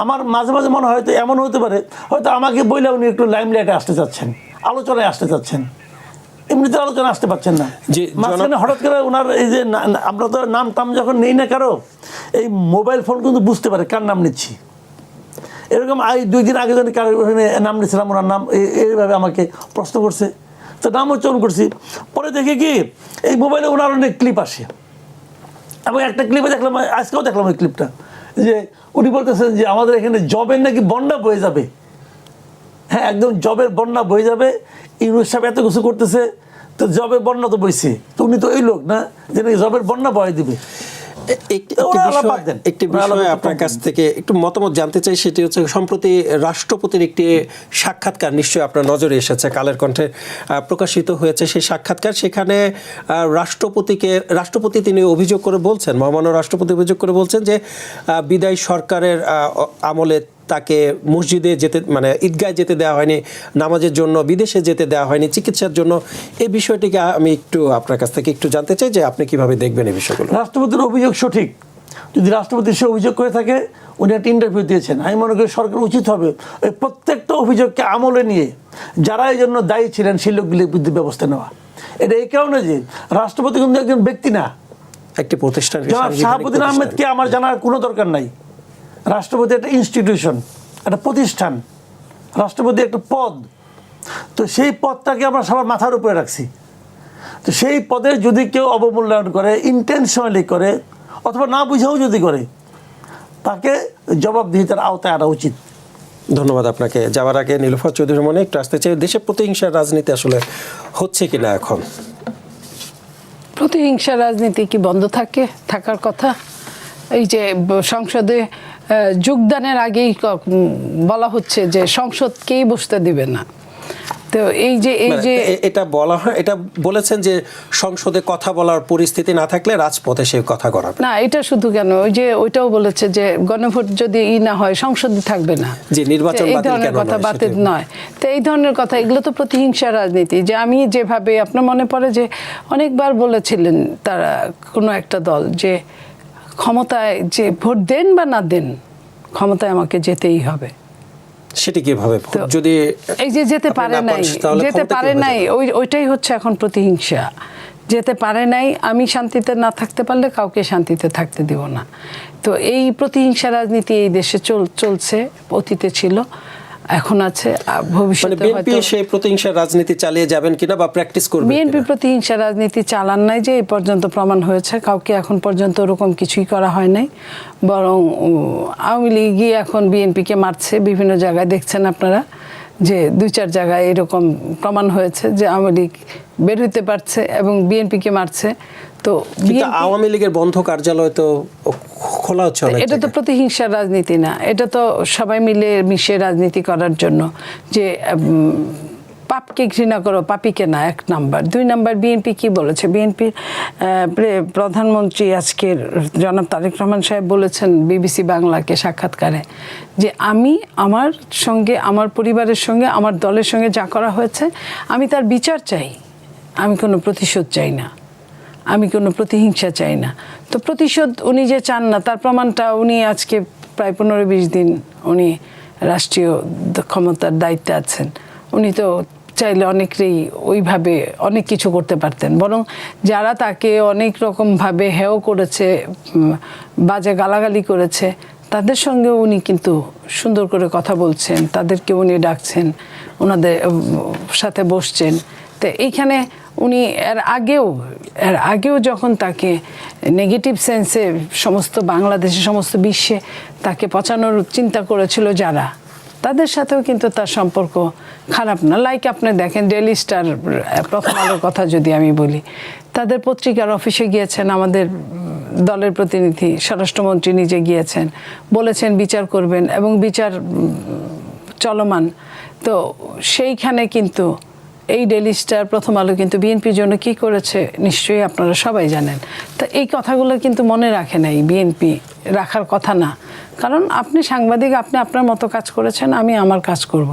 আমার মাঝে মাঝে মনে হয় হয়তো এমন হতে পারে, হয়তো আমাকে বইলে উনি একটু লাইমলাইটে আসতে চাচ্ছেন, আলোচনায় আসতে চাচ্ছেন, এমনিতে আলোচনা আসতে পারছেন না। জি, মাঝখানে হঠাৎ করে ওনার এই যে আমরা তো নাম টাম যখন নেই না কারো, এই মোবাইল ফোন কিন্তু বুঝতে পারে কার নাম নিচ্ছি। এরকম 2 দিন আগে যদি কারো নাম নিয়েছিলাম, ওনার নাম এইভাবে আমাকে প্রশ্ন করছে, তো নাম উচ্চারণ করছি। পরে দেখে কি এই মোবাইলে ওনার অনেক ক্লিপ আসে, এবং একটা ক্লিপে দেখলাম, আজকেও দেখলাম ওই ক্লিপটা, যে উনি বলতেছেন যে আমাদের এখানে জবের নাকি বন্যা বয়ে যাবে। হ্যাঁ, একদম জবের বন্যা বয়ে যাবে, ইউনুস সাহেব এত কিছু করতেছে, তো জবের বন্যা তো বইছে, তো উনি তো এই লোক না যে নাকি জবের বন্যা বয়ে দিবে। একটি বিষয় আপনার কাছ থেকে একটু মতামত জানতে চাই, সেটি হচ্ছে সম্প্রতি রাষ্ট্রপতির একটি সাক্ষাৎকার নিশ্চয়ই আপনার নজরে এসেছে, কালের কণ্ঠে প্রকাশিত হয়েছে সেই সাক্ষাৎকার। সেখানে রাষ্ট্রপতি তিনি অভিযোগ করে বলছেন, মহামান্য রাষ্ট্রপতি অভিযোগ করে বলছেন যে বিদায়ী সরকারের আমলে তাকে মসজিদে যেতে, মানে ঈদগায় যেতে দেওয়া হয়নি, নামাজের জন্য বিদেশে যেতে দেওয়া হয়নি, চিকিৎসার জন্য। এই বিষয়টিকে আমি একটু আপনার কাছ থেকে একটু জানতে চাই যে আপনি কিভাবে দেখবেন এই বিষয়গুলো। রাষ্ট্রপতির অভিযোগ সঠিক, যদি রাষ্ট্রপতি সে অভিযোগ করে থাকে, উনি একটা ইন্টারভিউ দিয়েছেন, আমি মনে করি সরকার উচিত হবে ওই প্রত্যেকটা অভিযোগকে আমলে নিয়ে যারা এই জন্য দায়ী ছিলেন সেই লোকগুলির বিরুদ্ধে ব্যবস্থা নেওয়া। এটা এই কারণে যে রাষ্ট্রপতি কিন্তু একজন ব্যক্তি না, একটি প্রতিষ্ঠান। শাহাবুদ্দিন আহমেদকে আমার জানার কোনো দরকার নাই। রাষ্ট্রপতি একটা ইনস্টিটিউশন, একটা প্রতিষ্ঠান, রাষ্ট্রপতি একটা পদ, তো সেই পদটাকে আমরা সবার মাথার উপরে রাখছি। তো সেই পদে যদি কেউ অবমূল্যায়ন করে, ইন্টেনশনালি করে, অথবা না বুঝেও যদি করে, তাকে জবাবদিহিতার আওতায় আনা উচিত। ধন্যবাদ আপনাকে। যাওয়ার আগে নীলুফার চৌধুরী মনে একটু আসতে চাই, দেশে প্রতিহিংসার রাজনীতি আসলে হচ্ছে কিনা এখন? প্রতিহিংসার রাজনীতি কি বন্ধ থাকার কথা? এই যে সংসদে যোগদানের আগেই বলা হচ্ছে যে সংসদকেই বসতে দিবে না, তো এই যে এটা বলা হয়, এটা বলেছেন যে সংসদে কথা বলার পরিস্থিতি না থাকলে রাজপথে সে কথা করাবে না। এটা শুধু কেন, ওই যে ওইটাও বলেছে যে গণভোট যদি না হয় সংসদে থাকবে না, যে নির্বাচন এই ধরনের কথা বাতিল নয়। তো এই ধরনের কথা, এগুলো তো প্রতিহিংসার রাজনীতি। যে আমি যেভাবে, আপনার মনে পড়ে যে অনেকবার বলেছিলেন তারা, কোনো একটা দল, যে ক্ষমতায় যে ভোট দেন বা না দেন, ক্ষমতায় আমাকে যেতেই হবে। সেটি কিভাবে যদি এই যে যেতে পারে নাই, ওইটাই হচ্ছে এখন প্রতিহিংসা। যেতে পারে নাই, আমি শান্তিতে না থাকতে পারলে কাউকে শান্তিতে থাকতে দিব না। তো এই প্রতিহিংসা রাজনীতি এই দেশে চলছে, অতীতে ছিল, এখন আছে, ভবিষ্যতে বিএনপি সেই প্রতিহিংসা রাজনীতি চালিয়ে যাবেন কিনা বা প্র্যাকটিস করবেন? বিএনপি প্রতিহিংসা রাজনীতি চালান নাই, যে এই পর্যন্ত প্রমাণ হয়েছে। কাউকে এখন পর্যন্ত ওরকম কিছুই করা হয় নাই, বরং আওয়ামী লীগই এখন বিএনপিকে মারছে। বিভিন্ন জায়গায় দেখছেন আপনারা যে 2-4 জায়গায় এরকম প্রমাণ হয়েছে যে আওয়ামী লীগ বের হইতে পারছে এবং বিএনপিকে মারছে। তো আওয়ামী লীগের বন্ধ কার্যালয় তো খোলা হচ্ছে, এটা তো প্রতিহিংসার রাজনীতি না, এটা তো সবাই মিলে মিশে রাজনীতি করার জন্য। যে পাপকে ঘৃণা করো, পাপীকে না, 1 নাম্বার। 2 নাম্বার, বিএনপি কি বলেছে? বিএনপির প্রধানমন্ত্রী আজকের জনাব তারেক রহমান সাহেব বলেছেন বিবিসি বাংলাকে সাক্ষাৎকারে, যে আমি আমার সঙ্গে, আমার পরিবারের সঙ্গে, আমার দলের সঙ্গে যা করা হয়েছে, আমি তার বিচার চাই, আমি কোনো প্রতিশোধ চাই না, আমি কোনো প্রতিহিংসা চাই না। তো প্রতিশোধ উনি যে চান না, তার প্রমাণটা উনি আজকে প্রায় 15-20 দিন উনি রাষ্ট্রীয় ক্ষমতার দায়িত্বে আছেন। উনি তো চাইলে অনেকেই ওইভাবে অনেক কিছু করতে পারতেন, বরং যারা তাকে অনেক রকমভাবে হেয় করেছে, বাজে গালাগালি করেছে, তাদের সঙ্গে উনি কিন্তু সুন্দর করে কথা বলছেন, তাদেরকে উনি ডাকছেন, ওনাদের সাথে বসছেন। তো এইখানে উনি এর আগেও যখন তাকে নেগেটিভ সেন্সে সমস্ত বাংলাদেশে, সমস্ত বিশ্বে তাকে পচানোর চিন্তা করেছিল যারা, তাদের সাথেও কিন্তু তার সম্পর্ক খারাপ না। লাইক আপনি দেখেন ডেইলি স্টার, প্রথম আলোর কথা যদি আমি বলি, তাদের পত্রিকার অফিসে গিয়েছেন আমাদের দলের প্রতিনিধি, স্বরাষ্ট্রমন্ত্রী নিজে গিয়েছেন, বলেছেন বিচার করবেন, এবং বিচার চলমান। তো সেইখানে কিন্তু এই ডেইলি স্টার, প্রথম আলো কিন্তু বিএনপির জন্য কি করেছে নিশ্চয়ই আপনারা সবাই জানেন। তো এই কথাগুলো কিন্তু মনে রাখে নাই বিএনপি, রাখার কথা না। কারণ আপনি সাংবাদিক, আপনি আপনার মতো কাজ করেছেন, আমি আমার কাজ করব।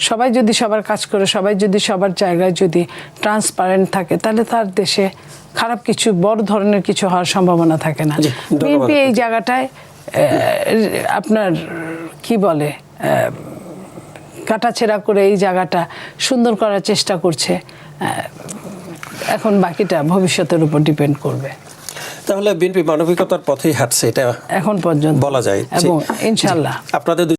সবাই যদি সবার কাজ করে, সবাই যদি সবার জায়গায় যদি ট্রান্সপারেন্ট থাকে, তাহলে তার দেশে খারাপ কিছু, বড় ধরনের কিছু হওয়ার সম্ভাবনা থাকে না। জি, ধন্যবাদ। বিএনপি এই জায়গাটায় আপনার কি বলে কাটাছেঁড়া করে এই জায়গাটা সুন্দর করার চেষ্টা করছে। এখন বাকিটা ভবিষ্যতের উপর ডিপেন্ড করবে। তাহলে বিএনপি মানবিকতার পথেই হাঁটছে, এটা এখন পর্যন্ত বলা যায়। এবং ইনশাল্লাহ আপনাদের